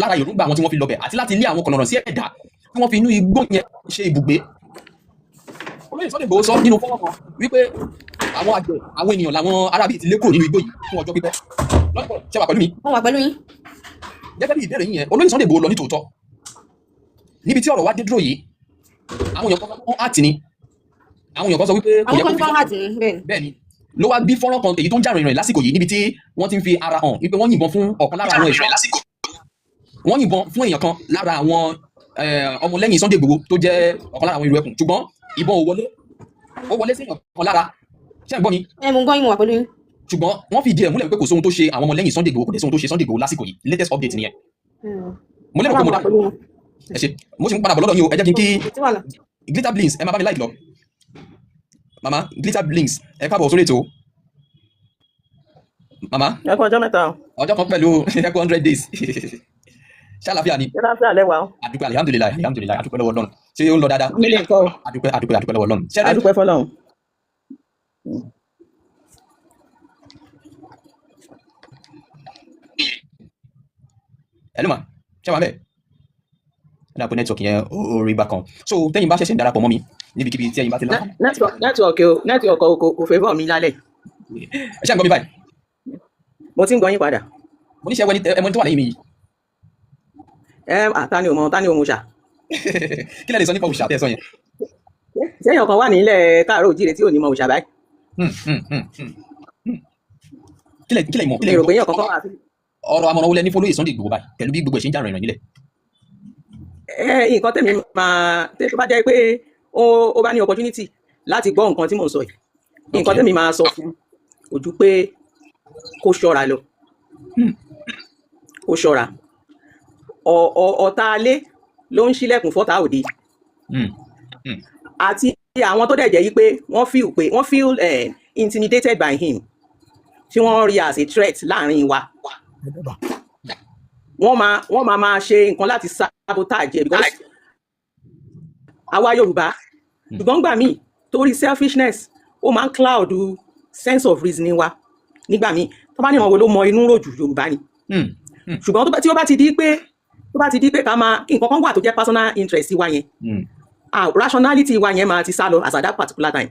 lára èròǹgbà wọn tí wọ́n fi lọ bẹ̀ àti láti lé àwọn kọ̀nọ̀rọ̀ sí ẹ̀dá tí wọ́n fi inú igbó yẹn ṣe ibùgbé. olóyè Sunday Igboho sọ nínú fọ́nrán kan wípé àwọn àgbẹ̀ àwọn ènìyàn làwọn arábí ti lé kúrò nínú igbó yìí fún ọjọ́ pípẹ́. lọ́pọ̀ ṣe wà pẹ̀lú mi.
wọ́n wà pẹ̀lú yín.
gẹ́gẹ́ bí ìbéèrè yín yẹn olóyè Sunday Igboho lọ ní tòótọ́ níbi tí ọ̀rọ̀ wá dé dúró yìí àwọn èèyàn kan àti ni àwọn èèyàn kan sọ wípé kò yẹ kó fi bẹ́ẹ̀ ni ló wá bí fọ́nrán kan èyí tó ń jà rìnrìn lásìkò yìí níbi tí wọ́n ti ń fi ara hàn wípé wọ́n yìnbọn fún ọ̀kan lára àwọn ẹ̀ṣọ́ wọ́n yìnbọn fún èèyàn kan lára àwọn ọmọlẹ́yìn Sunday Igboho tó jẹ́ ọ̀kan lára àwọn ìlú ẹkùn ṣùgbọ́n ìbọn ó wọlé sí èèyàn kan lára ṣé ẹ gbọ́ mi.
mo ń gbọ́ yín mo wà pẹ̀lú yín.
ṣùgbọ́n wọ́n fi ìdí ẹ̀ múlẹ̀ pé kò sóhun tó ṣe àwọn ọmọlẹ́yìn Sunday Igboho kò dé sóhun tó ṣe Sunday Igboho lásìkò yìí latest update nìyẹn. mo lérò pé mo dá ẹ ṣe mo sì ń padà bọ̀ lọ́dọ̀ yín o ẹ jẹ́ kí n kí Glitter Blinks ẹ máa bá mi láì lọ mama Glitter Blinks ẹ káàbọ̀ sórí ètò mama.
ẹ kú ọjọ́ mẹ́ta o.
ọjọ́ kan pẹ̀lú ẹ kú 100 days ṣàlàfíà ni.
ṣàlàfíà lẹ́wà o.
àdúpẹ́ alihamudulilayi àdúpẹ́ lọ́wọ́ Ọlọ́run ṣé ó ń lọ dáadáa.
mi lè kọ́ o.
àdúpẹ́ lọ́wọ́ Ọlọ́run.
àdúpẹ́ fọlọ́run.
ẹnu ma ṣé wàá bẹ́ẹ̀ ẹ dàpọ̀ nẹ́tíwọ̀kì yẹn orí bá kan so tẹ́yìn bá ṣẹ̀ṣẹ̀ ń darapọ̀ mọ́ mi níbikíbi tí ẹ̀yin bá ti lọ.
nẹ́tíwọ̀kì kò fẹ́ bọ̀ mí lálẹ́.
ẹ ṣe ń gbọ́ mi báyìí.
mo ti ń gbọ́ yín padà.
mo ní ṣe ẹmọ tó wà lẹ́yìn mi yìí.
ta ni o mo ṣà.
kí lẹ lè sọ nípa òòṣà tẹ́ ẹ sọ yẹn.
sẹ́yìn ọkàn wà nílẹ̀ káàárọ̀ òjíire tí ò ní mọ òòṣà báyìí.
kí lẹ mọ̀ kí lẹ
rò pé yẹn kọ́kọ́ wà sí.
ọ̀rọ̀ àmọ̀ràn wo lẹ ní fún olóyè Sunday Igboho báyìí pẹ̀lú bí gbogbo ẹ̀ ṣe ń jà rìnrìn nílẹ̀.
nǹkan tẹ̀mí máa tó bá jẹ́ pé ó bá ní opportunity láti gbọ́ nǹkan tí mò ń sọ yìí nǹkan tẹ́mi máa sọ fún ojú pé kó ṣọ́ra lọ kó ṣọ́ra ọ̀tá alé ló ń ṣílẹ̀kùn fọ́tá òde àti àwọn tó dẹ̀ jẹ́ yí pé wọ́n feel intimidated by him tí wọ́n rí as a threat láàrin wa wọ́n máa ṣe nǹkan láti sabotage ẹ̀ because àwa Yorùbá ṣùgbọ́n gbà míì torí selfishness ó máa ń cloud sense of reasoning wa nígbà míì tó bá ní ìrànwọ́ ló mọ inú ròjù Yorùbá ni ṣùgbọ́n tí ó bá ti di pé ká máa kí nǹkan kan wà tó jẹ́ personal interest wa yẹn rationality wa yẹn máa ti sá lọ as at that particular time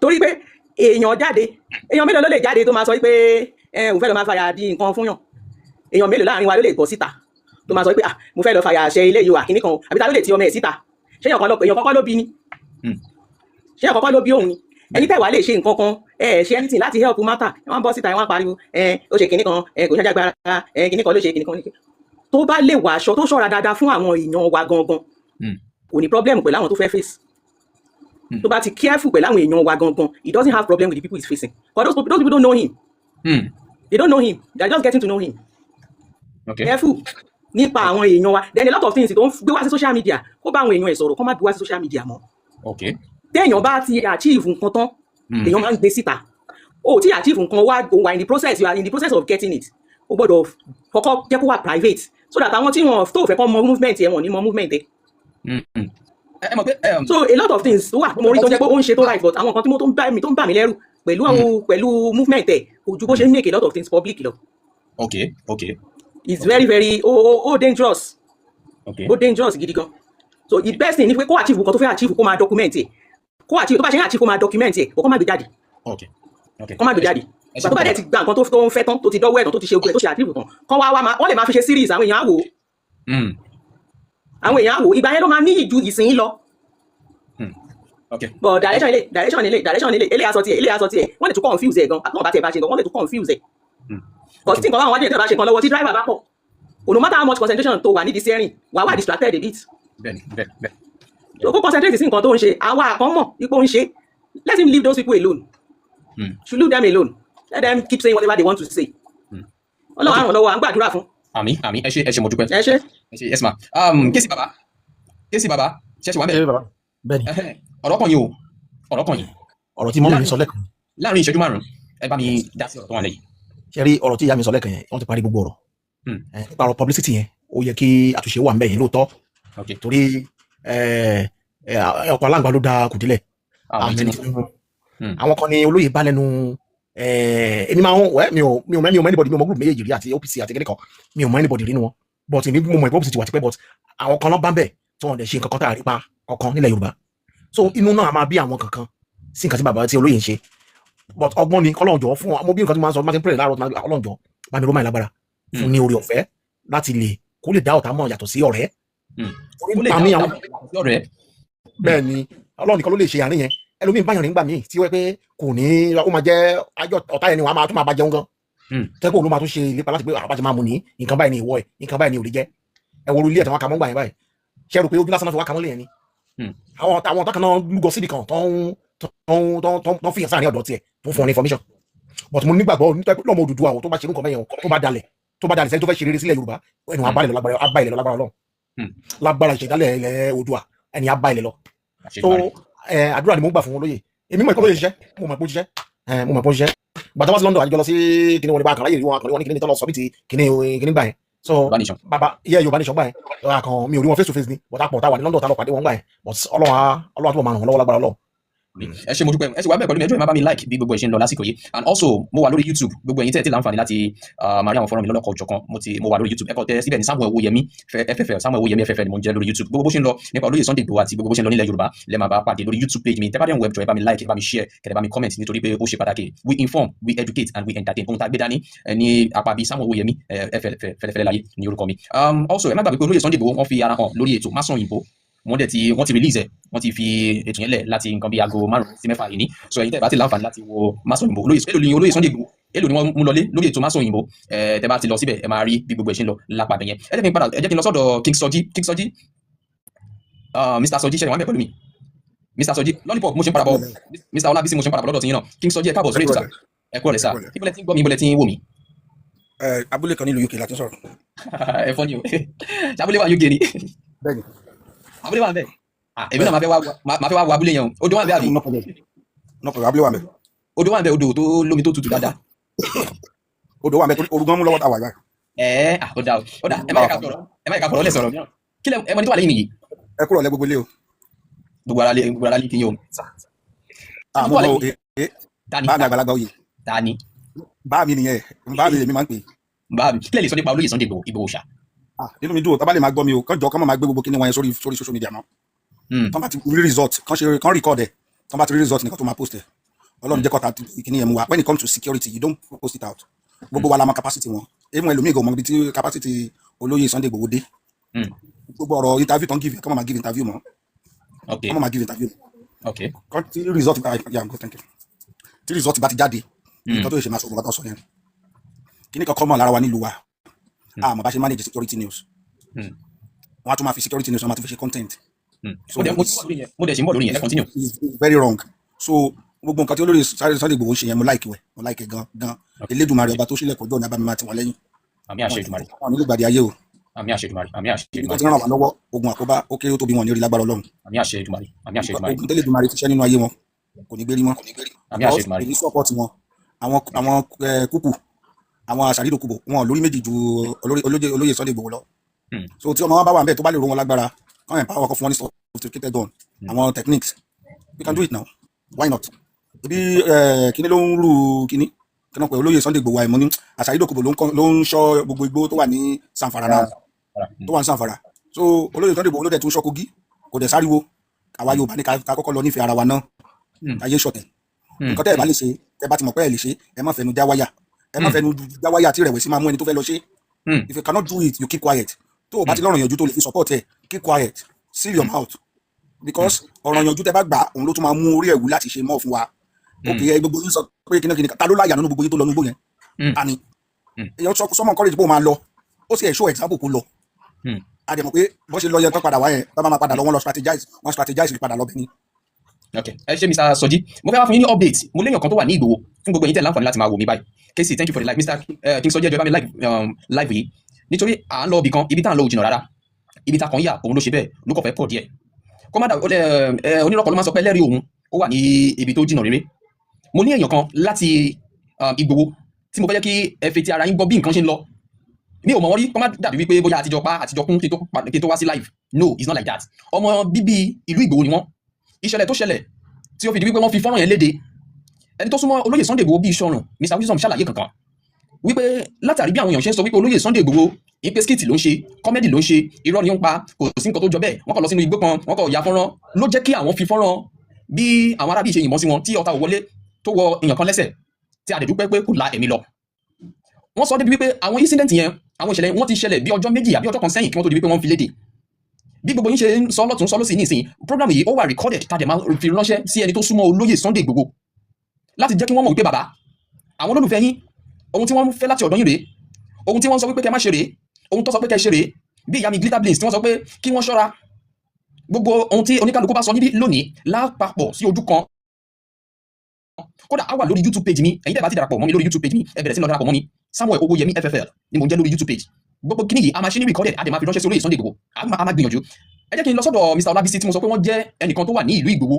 torí pé èèyàn mélòó ló lè jáde tó máa sọ pé òun fẹ́ lọ máa fàyà di nǹkan fún yàn èèyàn mélòó láàrin wa ló lè bọ́ síta tó máa sọ pé mo fẹ́ lọ fàyà àṣẹ ilé yìí wà kíní kan àbí ta ló lè ti ọmọ ẹ̀ síta ṣé èèyàn kọ́kọ́ ló bí ni ṣé èèyàn kọ́kọ́ ló bí òun ni ẹni tẹ́ wàá lè ṣe nǹkan kan ṣe anything láti help matter wọ́n bọ́ síta wọ́n pariwo ó ṣe kíní kan kò ṣáájú agbára kíní kan ló ṣe kíní kan tó bá lè wà aṣọ tó ṣọ́ra dáadáa fún àwọn èèyàn wa gangan kò ní problem pẹ̀lú àwọn tó fẹ́ face tó bá ti careful pẹ̀lú àwọn èèyàn wa gangan he doesn't have problem with the people he's facing but those people don't know him they don't know him they are just getting to know him careful nípa àwọn èèyàn wa then a lot of things tó ń gbé wá sí social media kó bá àwọn èèyàn ẹ̀ sọ̀rọ̀ kó má gbé wá sí social media mọ́ téèyàn bá ti achieve nǹkan tán èèyàn máa ń gbé síta o tí achieve nǹkan wà in the process you are in the process of getting it o gbọ́dọ̀ kọ́kọ́ jẹ́ kó wà private so that àwọn tí wọn tó fẹ́ kọ́ mọ movement yẹn wọn ní mọ movement ẹ̀ so a lot of things wà mo rí tó jẹ́ pé ó ń ṣe tó right but àwọn kan tó ń bà mí lẹ́rù pẹ̀lú movement ẹ̀ kò ju bó ṣe ń make a lot of things public lọ. It's very very dangerous dangerous gidi gan so the best thing ni pé kó achieve nǹkan tó fẹ́ achieve kó máa document ẹ̀ kó achieve tó bá ṣe ń achieve kó máa document ẹ̀ kó má gbé jáde kó má gbé jáde tó bá dẹ̀ ti gba nǹkan tó ń fẹ́ tán tó ti dọ́wọ́ ẹ̀ tán tó ti ṣe ogun ẹ̀ tó ṣe achieve tán kán wọ́n lè máa fi ṣe series àwọn èèyàn á wò ìgbà yẹn ló máa ní ìju ìsìn lọ but direction ilé aṣọ tiẹ̀ wọ́n lè tún confuse ẹ̀ gan àtúnwọ̀n bá tiẹ̀ bá ṣe gan wọ́n lè tún confuse ẹ̀ but tí nǹkan báwọn wájú ẹ̀ bá ṣe kan lọ́wọ́ tí driver bá pọ̀ no matter how much concentration tó wà nídìí steering wà distracted a bit so kó concentrate sí nǹkan tó ń ṣe àwa àkànmọ̀ ipò ń ṣe let him leave those people alone should leave them alone let them keep saying whatever they want to say Ọlọ́run á ràn lọ́wọ́ à ń gbàdúrà fún.
Àmín ẹ ṣé mo dúpẹ́.
ẹ ṣé
yes ma Kesi baba ṣẹṣẹ wà mẹ.
bẹ́ẹ̀ni
ọ̀rọ̀ kan yìí
ọ̀rọ̀ tí mọ́mí mi sọ lẹ́kàn.
láàrin ìṣẹ́jú 5 ẹ bá mi dá sí ọ̀rọ̀ tó wà lẹ́yìn.
ṣe rí ọ̀rọ̀ tí ìyá mi sọ lẹ́kàn yẹn wọ́n ti parí gbogbo ọ̀rọ̀ nípa ọ̀rọ̀ publicity yẹn ó yẹ kí àtúnṣe wà ńbẹ̀ yẹn lóòótọ́ torí ọkọ̀ aláǹgbá ló dá kùdílẹ̀ àwọn kan ní olóyè bá lẹ́nu èmi máa ń mi ò mọ anybody mi ò mọ group méjèèjì rí àti OPC àti kíní kan mi ò mọ anybody rí nu wọn but èmi mo mọ OPC ti wà tipẹ́ but àwọn kan náà bá ń bẹ̀ tí wọ́n dẹ̀ ṣe nǹkan kan tá a rí pa ọkàn nílẹ̀ Yorùbá so inú náà a máa bí àwọn kankan sí nǹkan tí bàbá tí olóyè ń ṣe but ọgbọ́n ni kọ́lọ́n jọ fún mo bí nǹkan tí mo máa ń sọ máa ti ń pèrè láàárọ̀ kọ́lọ́n jọ bá mi ró máa lágbára fún ní orí ọ̀fẹ́ láti lè kó lè dá ọ̀tá mọ̀ yàtọ̀ sí ọ̀rẹ́ bẹ́ẹ̀ ni Ọlọ́run nìkan ló lè ṣe àárín yẹn ẹlòmíín báyọ̀ nígbà míì tí wọ́n pé kò ní ó máa jẹ́ ọ̀tá yẹn ni wọ́n á máa tún máa bá jẹun gan tẹ́kọ̀ ló máa tún ṣe ìlépa láti pé àbájá máa mú ní nǹkan báyìí ni ìwọ ẹ̀ nǹkan báyìí ni òrí jẹ́ ẹ wo ilé ẹ̀ tí wọ́n kà mọ́ gbà yẹn báyìí ṣe rò pé ojú lásán náà fi wá kà mọ́ lé yẹn ni àwọn ọ̀tá kan náà lúgọ síbi kan tó fi hàn sáà ní ọ̀dọ̀ tiẹ̀ tó fún ọ ní information but mo nígbàgbọ́ nítorí lọ́mọ Odùduwà àwọn tó bá ṣe nǹkan bẹ́yẹn tó bá dalẹ̀ sẹ́ni tó fẹ́ ṣe rere sílẹ̀ Yorùbá ẹnu abá ilẹ̀ lọ lágbára Ọlọ́run lágbára ìṣẹ̀dálẹ̀ ilẹ̀ Oòduà ẹni abá ilẹ̀ lọ so àdúrà ni mo gbà fún wọn lóye èmi mọ̀ ìkọ́lóye ṣiṣẹ́ mo mọ̀ ìpò ṣiṣẹ́ gbàtà wá sí London àjọ lọ sí kíní wọn ní bá àkàrà yìí wọn ní kíní tó lọ sọmítì kíní gbà yẹn so bàbá iye Yorùbá nation gbà yẹn àkàn mi ò rí wọn face to face ni but àpọ̀ táwà ní London tá lọ pàdé wọn gbà yẹn but Ọlọ́run àtúbọ̀ máa ràn wọ́n lọ́wọ́ lágbára Ọlọ́run.
ẹ ṣé mo dúpẹ́ ẹ sì wá bẹ́ẹ̀ pẹ̀lú mi ẹjọ́ ìmọ̀ bá mi like bí gbogbo ẹ̀ ṣe ń lọ lásìkò yìí and also mo wà lórí YouTube gbogbo ẹ̀yin tẹ́ ẹ ti láǹfààní láti máa rí àwọn fọ́nrán mi lọ́lọ́kọ̀ ọ̀jọ̀kan mo wà lórí YouTube ẹ kàn tẹ síbẹ̀ ní Samuel Owóyẹmí Samuel Owóyẹmí FFL ni mo ń jẹ́ lórí YouTube gbogbo bó ṣe ń lọ nípa olóyè Sunday Igboho àti gbogbo bó ṣe ń lọ nílẹ̀ Yorùbá lẹ́ẹ̀ máa bá pàdé lórí YouTube page mi tẹ́ bá dẹ̀ ń web jọ ẹ bá mi like ẹ bá mi share kẹ́ ẹ bá mi comment nítorí pé ó ṣe pàtàkì we inform we educate and we entertain ohun tá a gbé dání ní apá bíi Samuel Owóyẹmí fẹ́lẹ́fẹ́lẹ́ láyé ní orúkọ mi also ẹ má gbàgbé pé olóyè Sunday Igboho wọ́n fi ara hàn lórí ètò Mason Oyinbo wọ́n ti release ẹ̀ wọ́n ti fi ètò yẹn lẹ̀ láti nǹkan bíi aago 5 sí 6 yìí ní so ẹ̀yin tẹ́ bá ti láǹfààní láti wo Mason Oyinbo olóyè Sunday Igboho èlò ni wọ́n mú lọlé lórí ètò Mason Oyinbo tẹ́ bá ti lọ síbẹ̀ ẹ máa rí bí gbogbo ẹ̀ ṣe ń lọ lápá bẹ̀yẹn ẹ jẹ́ kí n lọ sọ́dọ̀ King Soji Mr. Soji ṣẹlẹ̀ wọ́n bẹ̀ pẹ̀lú mi Mr. Soji Lollipop mo ṣe ń padà bọ̀ Mr. Olabisi mo ṣe ń padà bọ̀ lọ́dọ̀ tí yín náà King Soji ẹ káàbọ̀ sórí ètò sà ẹ kúrò lẹ̀ sà ibùlẹ̀ tí ń gbọ́ mi ibùlẹ̀ tí ń wò mí.
abúlé kan nílùú UK láti sọ̀rọ̀.
ẹ fọ́ ni o abúlé wa UK ni
bẹ́ẹ̀ni
abúlé wa ń bẹ̀ èmi náà máa fẹ́ wá wo abúlé yẹn o odò wa ń bẹ̀ àbí.
nọ́pọ̀ abúlé wa ń bẹ̀.
odò wa ń bẹ̀ odò tó lómi tó tutù dáadáa.
odò wa ń bẹ̀ torí orúkọ mú lọ́wọ́ tàwa ìgbà.
ó dà ẹ má yẹ ká fọ̀rọ̀ lẹ̀ sọ̀rọ̀ kí lẹ ẹ mọ ní tó wà lẹ́yìn mi yìí.
ẹ kúrò lẹ gbogbo ilé o.
gbogbo ara lé kí n yóò.
mo mọ bá mi àgbàlagbà oyè.
ta ni.
bá mi nìyẹn bá mi lèmi máa ń pè.
bá mi kílẹ̀ lè sọ nípa olóyè Sunday Igboho ṣá.
nínú mi dùn tábà lè máa gbọ́ mi o kán jọ kán máa gbé gbogbo kíní wọn yẹn sórí social media mọ́. tán bá ti rí result kán record ẹ̀ tán bá ti rí result nìkan tó máa post ẹ̀ ọlọ́run jẹ́ kọ́ta kíní yẹn mu wa when it comes to security you don't post it out gbogbo wa la mọ capacity wọn èèmọ̀ ẹlòmíì gan mọ ibi tí capacity olóyè Sunday Igboho dé gbogbo ọ̀rọ̀ interview tán give kán máa give interview mọ́ kán máa give interview kán tí result bá tí result bá ti jáde nǹkan tó yẹ ṣe máa sọ gbogbo àtọ́ sọ yẹn kíní kan kọ́ mọ̀ lára wa nílùú wa àmọ́ bá ṣe manage security news wọ́n á tún máa fi security news wọ́n máa tún fi ṣe content
mo dẹ̀ ṣe ń bọ̀ lórí yẹn ẹ continue.
it's very wrong so gbogbo nǹkan tí olórí Sunday Igboho ṣe yẹn mo like gan Elédùmarè ọba tó sílẹ̀ kọjọ́ ní abámi máa ti wọ́n lẹ́yìn
àmì àṣẹ Èdùmàrè
àwọn onígbàdì ayé o
àmì àṣẹ Èdùmàrè àmì àṣẹ
ibi tó
Èdùmàrè
ti ràn wá lọ́wọ́ ogun àkóbá ó kéré ó tóbi wọn ní orí lágbára Ọlọ́run
àmì àṣẹ Èdùmàrè àmì àṣẹ Èdùmàrè
ogun tẹ́lẹ̀ Èdùmàrè ti ṣẹ́ nínú ayé wọn kò ní gbérí mọ́
àmì àṣẹ Èdùmàrè
èmi support wọn àwọn kúkú àwọn àṣàrídòkúbò wọn lórí méjì ju olóyè Sunday Igboho lọ so tí ọmọ wọn bá wà ń bẹ tó bá lè ro wọn lágbára káwọn empower ọkọ fún wọn ní sophisticated gun àwọn techniques we can do it now why not ibi kíní ló ń rú kíní kí náà pé olóyè Sunday Igboho àìmọ́ ní àṣàrídòkúbò ló ń ṣọ́ gbogbo igbó tó wà ní Zamfara náà tó wà ní Zamfara so olóyè Sunday Igboho ló dẹ̀ tún ṣọ́ Kogi kò dẹ̀ sáriwo àwa Yorùbá ní ká kọ́kọ́ lọ nífẹ̀ẹ́ ara wa náà ayé ṣọ̀tẹ̀ nǹkan tẹ́ ẹ̀ bá lè ṣe tẹ́ bá ti mọ̀ pé ẹ̀ lè ṣe ẹ má fẹnu já wáyà ẹ má fẹnu já wáyà tí ìrẹ̀wẹ̀sì máa mú ẹni tó fẹ́ lọ ṣe if you cannot do it you keep quiet tó o bá ti lọ́rọ̀ yanjú tó lè fi support ẹ keep quiet seal your mouth because ọ̀rọ̀ yanjú tẹ́ bá gbà òun ló tún máa mú orí ẹ̀wù láti ṣe mọ́ fún wa òkè ẹ gbogbo yín sọ pé kíní ta ló láyà nínú gbogbo yín tó lọ nígbó yẹn àní èèyàn sọ sọmọ encourage pé ó máa lọ ó sì ẹ̀ show example kó lọ a dẹ̀ mọ̀ pé bó ṣe lọ yẹn tó padà wá yẹn tó bá máa padà lọ wọ́n lọ strategize rí padà lọ bẹ́ẹ̀ ni.
ok ẹ ṣe Mr. Soji mo fẹ́ wá fún yín ní update mo léyàn kan tó wà ní Ìgbòho fún gbogbo ẹ̀yin tẹ́ láǹfààní láti máa wò mí báyìí Casey thank you for the like Mr. King Soji ẹjọ́ bá mi live yìí nítorí à ń lọ ibì kan ibi tá à ń lọ òjìnà rárá ibi tá a kàn yà òun ló ṣe bẹ́ẹ̀ ló kọ̀ fẹ́ pọ̀ díẹ̀ kó má dà onírọ̀kọ̀ ló máa sọ pé lẹ́rìí òun ó wà ní ibi tó jìnà rere mo ní èèyàn kan láti Ìgbòho tí mo fẹ́ jẹ́ kí ẹ fi ti ara yín gbọ́ bí nǹkan ṣe ń lọ mi ò mọ̀ wọ́n rí kó má dàbí wípé bóyá àtijọ́ kún kí n tó wá sí live no it's not like that ọmọ bíbí ìlú Ìgbòho ni wọ́n ìṣẹ̀lẹ̀ tó ṣẹlẹ̀ tí ó fi di wípé wọ́n fi fọ́nrán yẹn léde ẹni tó súnmọ́ olóyè Sunday Igboho bí iṣẹ́ ọ̀run Mr. Wisdom ṣàlàyé kankan wípé látàrí bí àwọn èèyàn ṣe ń sọ wípé olóyè Sunday Igboho ìpè skit ló ń ṣe kọ́mẹ́dì ló ń ṣe irọ́ ni ó ń pa kò sí nǹkan tó jọ bẹ́ẹ̀ wọ́n kàn lọ sínú igbó kan wọ́n kàn ya fọ́nrán ló jẹ́ kí àwọn fi fọ́nrán bí àwọn arábí ṣe yìnbọn sí wọn tí ọta ò wọlé tó wọ èèyàn kan lẹ́sẹ̀ tí a dẹ̀ dúpẹ́ pé kò la ẹ̀mí lọ wọ́n sọ débi wípé àwọn incident yẹn àwọn ìṣẹ̀lẹ̀ wọ́n ti ṣẹlẹ̀ bí ọjọ́ méjì àbí ọjọ́ kan sẹ́yìn kí wọ́n tó di wípé wọ́n fi léde bí gbogbo yín ṣe ń sọ lọ́tún sọ lọ́sì nísìnyí program yìí ó wà recorded tá a dẹ̀ máa fi ránṣẹ́ sí ẹni tó súnmọ́ olóyè Sunday Igboho láti jẹ́ kí wọ́n mọ̀ wípé bàbá àwọn olólùfẹ́ yín ohun tí wọ́n fẹ́ láti ọ̀dọ̀ yín rèé ohun tí wọ́n sọ wípé kẹ́ má ṣe rèé ohun tó sọ pé kẹ́ ṣe rèé bí ìyá mi glitter blaze tí wọ́n sọ pé kí wọ́n ṣọ́ra gbogbo ohun tí oníkálukú bá sọ níbí lónìí lápapọ̀ sí ojú kan kódà á wà lórí YouTube page mi ẹ̀yin tẹ́ bá ti darapọ̀ mọ́ mi lórí YouTube page mi ẹ bẹ̀rẹ̀ sí lọ darapọ̀ mọ́ mi Samuel Owóyẹmí FFL ni mo ń jẹ́ lórí YouTube page gbogbo kíní yìí a máa ṣe ní recorded a dẹ̀ máa fi ránṣẹ́ sí olóyè Sunday Igboho a máa gbìyànjú ẹ jẹ́ kí n lọ sọ́dọ̀ Mr. Olabisi tí mo sọ pé wọ́n jẹ́ ẹnìkan tó wà ní ìlú Ìgbòho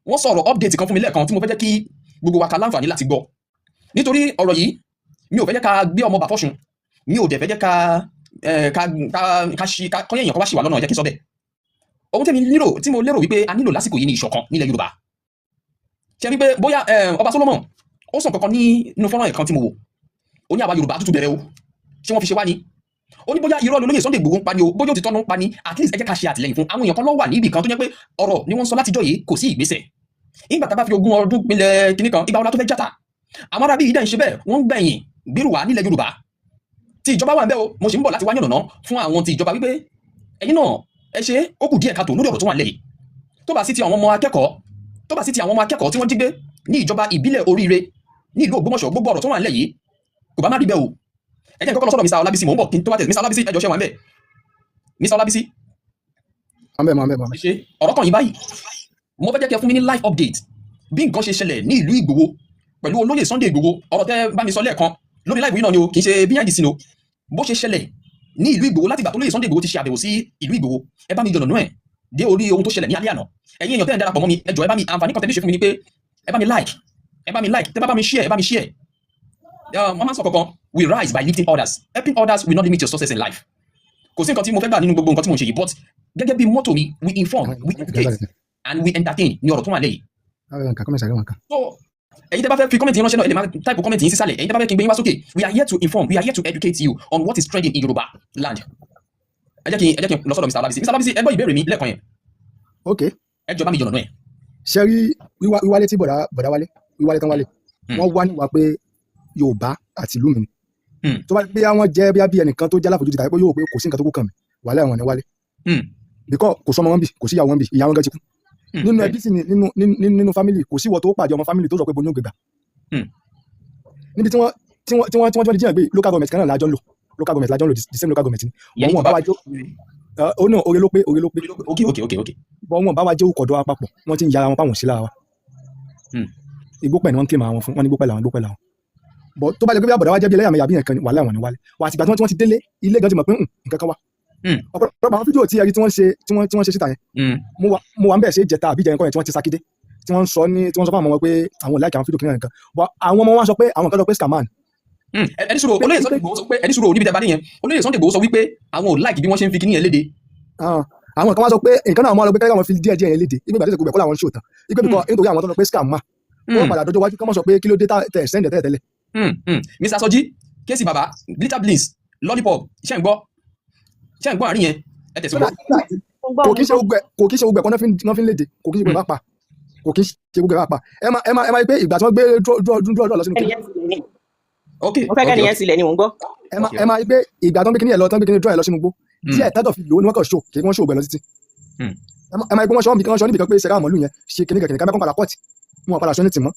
wọ́n sọ̀rọ̀ update kan fún mi lẹ́ẹ̀kan tí mo fẹ́ jẹ́ kí gbogbo wa ká láǹfààní láti gbọ́ nítorí ọ̀rọ̀ yìí mi ò fẹ́ jẹ́ ká gbé ọmọ bàfọ́sùn mi ò dẹ̀ fẹ́ jẹ́ ká kọ́yẹ́ èèyàn kan wá ṣì wà lọ́nà ẹ jẹ́ kí n sọ bẹ́ẹ̀ ohun tí mo lérò wípé a nílò lásìkò yìí ní ìṣọ̀kan nílẹ̀ Yorùbá ṣe wípé bóyá ọba Solomon ó sọ kankan nínú fọ́nrán ẹ̀kan tí mo wò ó ní àwa Yorùbá tútù bẹ̀rẹ̀ o ṣé wọ́n fi ṣe wá ni ó ní bóyá irọ́ lolóyè Sunday Igboho ń pa ni o bóyá òtítọ́ ló ń pa ni at least ẹ jẹ́ ká ṣe àtìlẹ́yìn fún àwọn èèyàn kan ló wà níbì kan tó jẹ́ pé ọ̀rọ̀ ni wọ́n sọ látijọ́ yìí kò sí ìgbésẹ̀ ìgbà tá a bá fi 20 ọdún pinlẹ̀ kinní kan ìgbà wo la tó fẹ́ jàtà àwọn arábí yìí dẹ̀ ń ṣe bẹ́ẹ̀ wọ́n ń gbẹ̀yìn gbèrú wá nílẹ̀ Yorùbá tí ìjọba wà ń bẹ̀ o mo sì ń bọ̀ láti wá yànnàná fún àwọn tí ìjọba wípé ẹ̀yin náà ẹ ṣe ó kù díẹ̀ káàtó lórí ọ̀rọ̀ tó wà lẹ́yìn tó bá sí ti àwọn ọmọ akẹ́kọ̀ọ́ tí wọ́n jí gbé ní ìjọba ìbílẹ̀ Oríire ní ìlú Ògbómọ̀ṣọ́ gbogbo ọ̀rọ̀ tó wà lẹ́yìn kò bá má rí bẹ́ẹ̀ o ẹ jẹ́ n kọ́kọ́ lọ sọ́dọ̀ Mr. Olabisi mò ń bọ̀ kí n tó wá tẹ̀ Mr. Olabisi ẹjọ́ ṣe wà ń bẹ̀ Mr. Olabisi ṣe ọ̀rọ̀ kan yìí báyìí mo fẹ́ jẹ́ kí ẹ fún mi ní live update bí nǹkan ṣe ṣẹlẹ̀ ní ìlú Ìgbòho pẹ̀lú olóyè Sunday Ìgbòho ọ̀rọ̀ tẹ́ bá mi sọ lẹ́ẹ̀kan lórí live yìí náà ni o kì í ṣe behind the scene o bó ṣe ṣẹlẹ̀ ní ìlú Ìgbòho láti ìgbà tó olóyè Sunday Ìgbòho ti ṣe àbẹ̀wò sí ìlú Ìgbòho ẹ bá mi yọ̀nà náà ẹ̀ dé orí ohun tó ṣẹlẹ̀ ní alẹ́ àná ẹ̀yin èèyàn tẹ́ ń darapọ̀ mọ́ mi ẹ jọ̀ọ́ ẹ bá mi àǹfààní kan tẹ́ ṣe fún mi ni pé ẹ bá mi like tẹ́ bá mi share ẹ bá mi share wọ́n máa ń sọ kankan we rise by lifting others helping others will not limit your success in life kò sí nǹkan tí mo fẹ́ gbà nínú gbogbo nǹkan tí mo ń ṣe yìí but gẹ́gẹ́ bí mọ́tò mi we inform we educate and we entertain ní ọ̀rọ̀ tó wà lẹ́yìn. so ẹ̀yin tẹ́ bá fẹ́ fi comment yín ránṣẹ́ náà ẹ lè máa type comment yín sísàlẹ̀ ẹ̀yin tẹ́ bá fẹ́ kí n gbé yín wá sókè we are here to inform we are here to educate you on what is trending in Yorùbá land. ẹ jẹ́ kí n lọ sọ́dọ̀ Mr. Olabisi ẹ gbọ́ ìbéèrè mi lẹ́ẹ̀kan yẹn.
ok
ẹ jọ̀ọ́ bá mi yọ̀nà náà ẹ̀.
ṣe rí wíwálé tí bọ̀dá wálé wíwálé tán wálé wọ́n wá níwá pé Yorùbá àti ìlú mi ni tó bá bí àwọn jẹ́ bí ẹnìkan tó jẹ́ láfojú tàbí pé yóò pé kò sí nǹkan tó kù kàn mí wàhálà ẹ̀wọ̀n ni wálé bíkọ́ kò sọmọ wọn bì kò sí ìyàwó wọn bì ìyá wọn gan ti kú nínú ẹbí sì nínú fámìlì kò sí ìwọ tó pàdé ọmọ fámìlì tó sọ pé bo ní ògbégbà níbi tí wọ́n ti jiyàn gbé local government kan náà lájọ́ ń lò local government lájọ́ ń lò the same local government ni wọn bá wa jó náà oore ló pé bọ́ wọn bá wa jẹ́ òkọ̀dọ̀ apapọ̀ wọ́n ti ń yára wọn páwọn sí lára wa igbópẹ̀ ni wọ́n ń claim àwọn fún wọn ní igbópẹ̀ làwọn bọ̀ tó bá jẹ́ pé bí àbọ̀dá wa jẹ́ bí ẹlẹ́yàmẹ̀yà bí nǹkan wàhálà wọn ni wálé wà àtìgbà tí wọ́n ti délé ilé gan ti mọ̀ pé nǹkan kan wà ọ̀pọ̀lọpọ̀ àwọn fídíò tí ẹ̀rí tí wọ́n ṣe síta yẹn mo wà ń bẹ̀ ṣe jẹta àbí jẹrin kọ́yìn tí wọ́n ti sákídé tí wọ́n sọ fún àwọn ọmọ wọn pé àwọn ò láìkì àwọn fídíò kìnìún nǹkan bọ̀ àwọn ọmọ wọn sọ pé àwọn kan sọ pé scamman.
ẹni sùúrù olóyè Sunday Igboho sọ pé ẹni sùúrù níbi tẹ́ bá nìyẹn olóyè Sunday Igboho sọ wípé àwọn ò láìkì bí wọ́n ṣe ń fi kíní yẹn léde.
àwọn kan wá sọ pé nǹkan náà àwọn ọlọpẹ kẹkẹ àwọn fi díẹ̀ yẹn léde ìgbà tó ṣe gbogbo ẹ̀kọ́ làwọn ń ṣòtàn ìgbà nítorí àwọn tó sọ pé scamman wọ́n padà dọjọ́ wájú kọ́mọ̀ sọ pé kí ló dé tẹ̀ sẹ́ńdẹ̀ tẹ́lẹ̀.
Mr. Soji kéèsì bàbá glitter bliss lollipop ṣe ń gbọ́ àárín yẹn ẹ tẹ̀síwájú.
kò kí ṣe gbogbo ẹ̀kọ́ náà fi ń léde kò kí ṣe gbogbo ẹ̀ pa ẹ máa pé ìgbà tí wọ́n gbé dúró lọ sínú kí.
mo fẹ́ kẹ́ni yẹn sílẹ̀ ni mò ń gbọ́.
ẹ máa pé ìgbà tí wọ́n gbé kíní ẹ̀ lọ tí wọ́n gbé kíní dúró ẹ̀ lọ sínú gbó tí ẹ̀ tẹ́tọ̀ fi lò ó ní wọ́n kàn ṣó kí wọ́n ṣó gbẹ̀ lọ títí. ẹ máa pé wọ́n ṣọ́ níbi kan pé sẹ́ra àmọ́lù yẹn ṣe kíní kẹ̀kẹ́ kámẹ́kọ́ padà pọ́ọ̀tì wọn padà ṣọ́ ní tìmọ́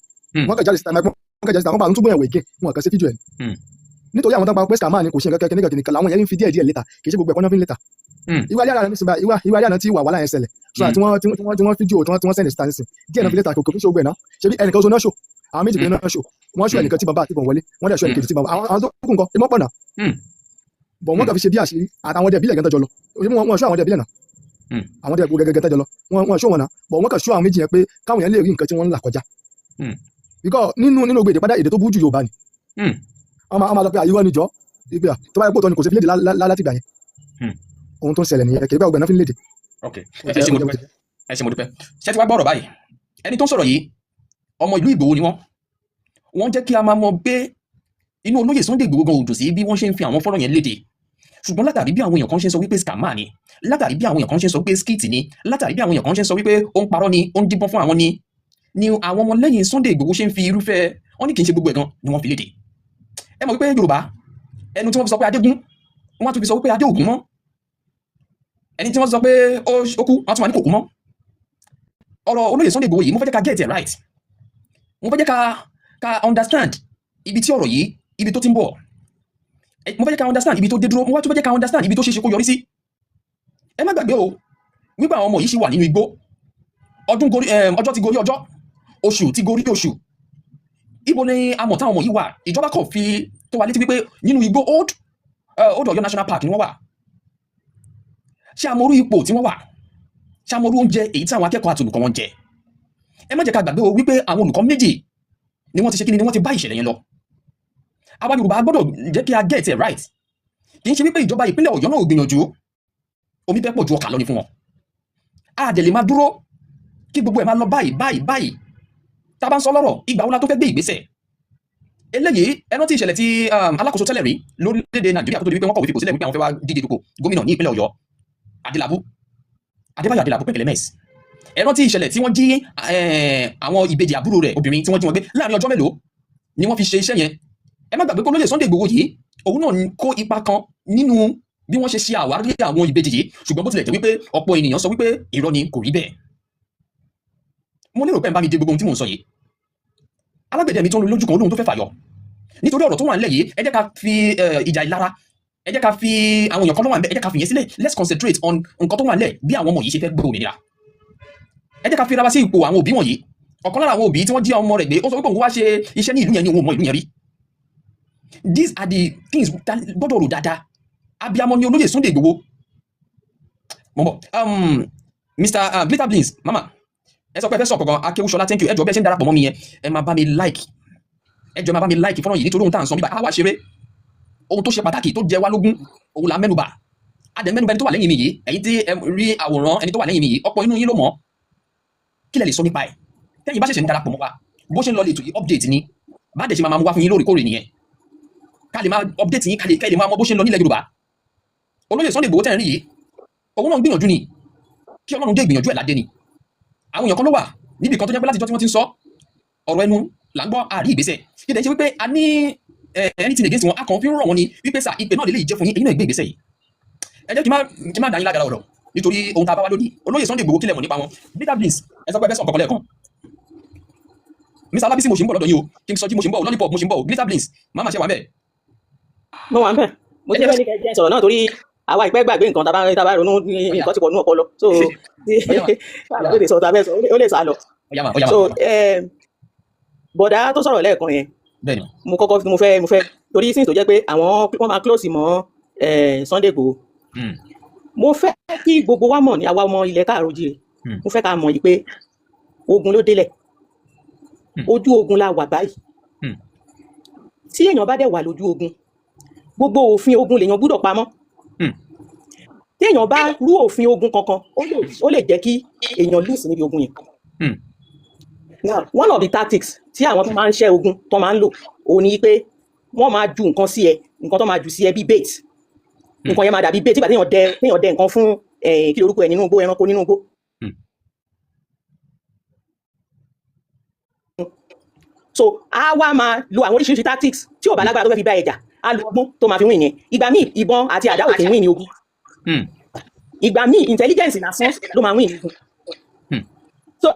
wọn kàn jáde síta wọn bá tún gbóyàn wèké wọn kàn sí fídíò ẹ̀ nítorí àwọn tó ń pa pé scammer ni kò ṣe nǹkan kẹ́kẹ́ làwọn yẹn ń fi díẹ̀ létà kì í ṣe gbogbo ẹ̀kọ́ náà fi ń létà ìwà ilé àná nísìnyí ìwà ilé àná tí wà láyẹn ṣẹlẹ̀ so àti wọ́n fídíò tí wọ́n sẹ́ni síta nísìn díẹ̀ náà fi létà kò kí ṣe gbogbo ẹ̀ náà ṣe bí ẹnìkan oṣù náà ṣò àwọn méjì náà ṣò wọ́n ṣò ẹnìkan tí bàbá àti bọ̀ wọlé wọ́n dẹ̀ ṣò ẹnìkejì tí bàbá àwọn tó kù nǹkan ìmọ̀ pọ̀ náà bọ̀ wọ́n kàn fi ṣe bí àṣírí àtàwọn dẹ̀ bílẹ̀ gẹ́tẹ́jọ lọ wọ́n ṣò àwọn dẹ̀ bílẹ̀ náà àwọn dẹ̀ gẹ́tẹ́jọ lọ wọ́n ṣò wọn náà bọ̀ wọ́n kàn ṣò àwọn méjì yẹn pé káwọn yẹn lè rí nǹkan tí wọ́n ń là kọjá because nínú ògbèdè padà èdè tó burú jù Yorùbá ni wọ́n máa lọ pé àyíwọ́ ni jọ ìgbà tó bá yẹ kó tọ́ ni kò sí fi léde láti gbà yẹn ohun tó ń ṣẹlẹ̀ nìyẹn kì í bá ọgbẹ́ náà fi léde.
ok ẹ ṣé mo dúpẹ́ ṣé ti wá gbọ́ ọ̀rọ̀ báyìí ẹni tó ń sọ̀rọ̀ yìí ọmọ ìlú Ìgbòho ni wọ́n jẹ́ kí a máa mọ pé inú olóyè Sunday Ìgbòho gan òdò sí bí wọ́n ṣe ń fi àwọn fọ́nrán yẹn léde ṣùgbọ́n látàrí bí àwọn èèyàn kan ṣe ń sọ wípé scammer ni látàrí bí àwọn èèyàn kan ṣe ń sọ wípé skit ni látàrí bí àwọn èèyàn kan ṣe ń sọ wípé ó ń parọ́ ni ó ń díbọ́n fún àwọn ni àwọn ọmọlẹ́yìn Sunday Ìgbòho ṣe ń fi irúfẹ́ wọn ní kì í ṣe gbogbo ẹ̀ gan ni wọ́n fi léde ẹ mọ̀ wípé Yorùbá ẹnu tí wọ́n fi sọ pé Adégún wọ́n á tún fi sọ wípé Adé ògún mọ́ ẹni tí wọ́n sọ pé ó kú wọ́n á tún wà ní kò kú mọ́ ọ̀rọ̀ olóyè Sunday Ìgbòho yìí mo fẹ́ jẹ́ ká get it right mo fẹ́ jẹ́ ká understand ibi tí ọ̀rọ̀ yìí ibi tó ti ń bọ̀ mo fẹ́ jẹ́ ká understand ibi tó dé dúró mo wá tún fẹ́ jẹ́ ká understand ibi tó ṣeéṣe kó yọrí sí ẹ má gbàgbé o wípé àwọn ọmọ yìí ṣì wà nínú igbó ọjọ́ ti gorí ọjọ́ oṣù ti gorí oṣù ibo ni amọ̀ táwọn ọmọ yìí wà ìjọba kò fi tó wà létí wípé nínú igbó old Ọ̀yọ́ national park ni wọ́n wà ṣé amorú ipò tí wọ́n wà ṣé amorú oúnjẹ èyí tí àwọn akẹ́kọ̀ọ́ àti olùkọ́ wọn jẹ ẹ má jẹ́ ká gbàgbé o wípé àwọn olùkọ́ méjì ni wọ́n ti ṣe kí ni wọ́n ti bá ìṣẹ̀lẹ̀ yẹn lọ àwa Yorùbá gbọ́dọ̀ jẹ́ kí a get it right kì í ṣe wípé ìjọba ìpínlẹ̀ Ọ̀yọ́ náà ò gbìyànjú omi bẹ́ẹ̀ pọ̀ ju ọkà lọ ni fún wọn a dẹ̀ lè máa dúró kí gbogbo ẹ̀ máa lọ báyìí tá a bá ń sọ lọ́rọ̀ ìgbà wo la tó fẹ́ gbé ìgbésẹ̀ eléyìí ẹnu tí ìṣẹ̀lẹ̀ tí alákòóso tẹ́lẹ̀ rí lórílẹ̀‐èdè Nàìjíríà kó tó di wípé wọ́n kọ̀wé fipò sílẹ̀ wípé àwọn fẹ́ wá díje dupò gómìnà ní ìpínlẹ̀ Ọ̀yọ́ Adébáyọ̀ Adélabú pẹ̀pẹ̀lẹ̀ mẹ́s ẹnu tí ìṣẹ̀lẹ̀ tí wọ́n jí àwọn ìbejì àbúrò rẹ̀ obìnrin tí wọ́n jí wọn gbé láàrin ọjọ́ mélòó ni wọ́n fi ṣe iṣẹ́ yẹn ẹ má gbàgbé kó lóye Sunday Igboho yìí òun náà kó ipa kan nínú bí wọ́n ṣe ṣe àwárí àwọn ìbejì yìí ṣùgbọ́n bó tilẹ̀ jẹ́ wípé ọ̀pọ̀ ènìyàn sọ wípé irọ́ ni kò rí bẹ́ẹ̀ mo lérò pé ń bá mi dé gbogbo ohun tí mò ń sọ yìí alágbẹ̀dẹ mi tó ń lo lójú kan olóhun tó fẹ́ fàyọ nítorí ọ̀rọ̀ tó wà nílẹ̀ yìí ẹ jẹ́ ká fi ìjà ìlara ẹ jẹ́ ká fi àwọn èèyàn kan tó wà níbẹ̀ ẹ jẹ́ ká fi yẹn sílẹ̀ let's concentrate on nǹkan tó wà nílẹ̀ bí àwọn ọmọ yìí ṣe fẹ́ gbé òmìnira ẹ jẹ́ ká fi ra wa sí ipò àwọn òbí wọ̀nyí ọ̀kan lára àwọn òbí tí wọ́n jí ọmọ rẹ̀ gbé ó sọ pé òun wá ṣe iṣẹ́ ní ìlú yẹn ní òun ò mọ ìlú yẹn rí these are the things gbọ́dọ̀ rò dáadáa abiyamọ ni olóyè Sunday Igboho mọ̀mọ́ Mr. Glitter Beans mama ẹ sọ pé ẹ fẹ́ sọ kankan Akéwúṣọlá thank you ẹ jọ bẹ́ẹ̀ ṣe ń darapọ̀ mọ́ mi yẹn ẹ máa bá mi like ẹ jọ máa bá mi like fọ́nrán yìí nítorí ohun tá à ń sọ bíbá àwa ṣeré ohun tó ṣe pàtàkì tó jẹ wá lógún òun là mẹ́nubà adẹ̀mẹ́nubà ẹni tó wà lẹ́yìn mi yìí ẹ̀yin tí ẹ rí àwòrán ẹni tó wà lẹ́yìn mi yìí ọ̀pọ̀ inú yín ló mọ̀ kí lẹ lè sọ nípa ẹ̀ tẹ́yìn bá ṣẹ̀ṣẹ̀ ń darapọ̀ mọ́ wa bó ṣe ń lọ lè tó yí update ni bá dẹ̀ ṣe máa mú wá fún yín lóòrèkóòrè nìyẹn ká lè máa update yín ká lè máa mọ bó ṣe ń lọ nílẹ̀ Yorùbá olóyè Sunday Igboho tẹ́ ń rí yìí òun náà ń gbìyànjú ni kí Ọlọ́run dé ìgbìyànjú ẹ̀ ládé ni àwọn èèyàn kan ló wà níbi kan tó jẹ́ pé látijọ́ tí wọ́n ti ń sọ ọ̀rọ̀ ẹnu là ń gbọ́ àrí ìgbésẹ̀ kí lẹ́yìn ṣe wípé a ní anything against wọn a kàn fi ń rọ̀ wọn ni wípé sà ìpè náà lè jẹ́ fún yín èyí náà gbé ìgbésẹ̀ yìí ẹ jẹ́ kí n má dá yín lágara ọ̀rọ̀ nítorí ohun tá a bá wá lónìí olóyè Sunday Igboho kílẹ̀ mọ̀ nípa wọn Glitter Beans ẹ sọ pé ẹ fẹ́ sọ ọ̀kọ̀ọ̀kan lẹ́ẹ̀kan Mr. Alabisi mo ṣe ń bọ̀ lọ́dọ̀ yìí o King Soji mo ṣe ń bọ̀ Lollipop mo ṣe ń bọ̀ Glitter Beans máma ṣe wà bẹ́ẹ̀.
mo wà ń bẹ̀ mo ti fẹ́ ní kẹ́kẹ́ sọ̀rọ̀ náà torí àwa ìpẹ́ gbàgbé nǹkan tá a bá ronú nǹkan ti pọ̀ nínú ọpọlọ so ó lè sọ tá a fẹ́ sọ ó lè sá lọ so bọ̀dá tó sọ̀rọ̀ lẹ́ẹ̀kan yẹn mo kọ́kọ́ mo fẹ́ torí sí tó jẹ́ pé wọ́n máa close mọ́ Sunday Igboho mo fẹ́ kí gbogbo wa mọ̀ ní àwa ọmọ ilẹ̀ Káàárọ̀ Oòjíire mo fẹ́ ká mọ̀ yìí pé ogun ló délẹ̀ ojú ogun la wà báyìí tí èèyàn bá dẹ̀ wà lójú ogun gbogbo òfin ogun lèèyàn gbúdọ̀ pamọ́ tí èèyàn bá rú òfin ogun kankan ó lè jẹ́ kí èèyàn lùsì níbi ogun yẹn. Now one of the tactics tí àwọn tó máa ń ṣẹ́ ogun tó máa ń lò òun ni pé wọ́n máa ju nǹkan sí ẹ nǹkan tó máa jù sí ẹ bí bait nǹkan yẹn máa dàbí bait nígbà téèyàn dẹ nǹkan fún kí lorúkọ ẹ nínú igbó ẹranko nínú igbó. So a wá máa lo àwọn oríṣiríṣi tactics tí ò bá lágbára tó fẹ́ fi bá ẹjà a lo ọgbọ́n tó máa fi win yẹn ìgbà míì ìbọn àti àdá ò kì í win ní ogun ìgbà míì intelligence lásán ló máa win ní ogun. So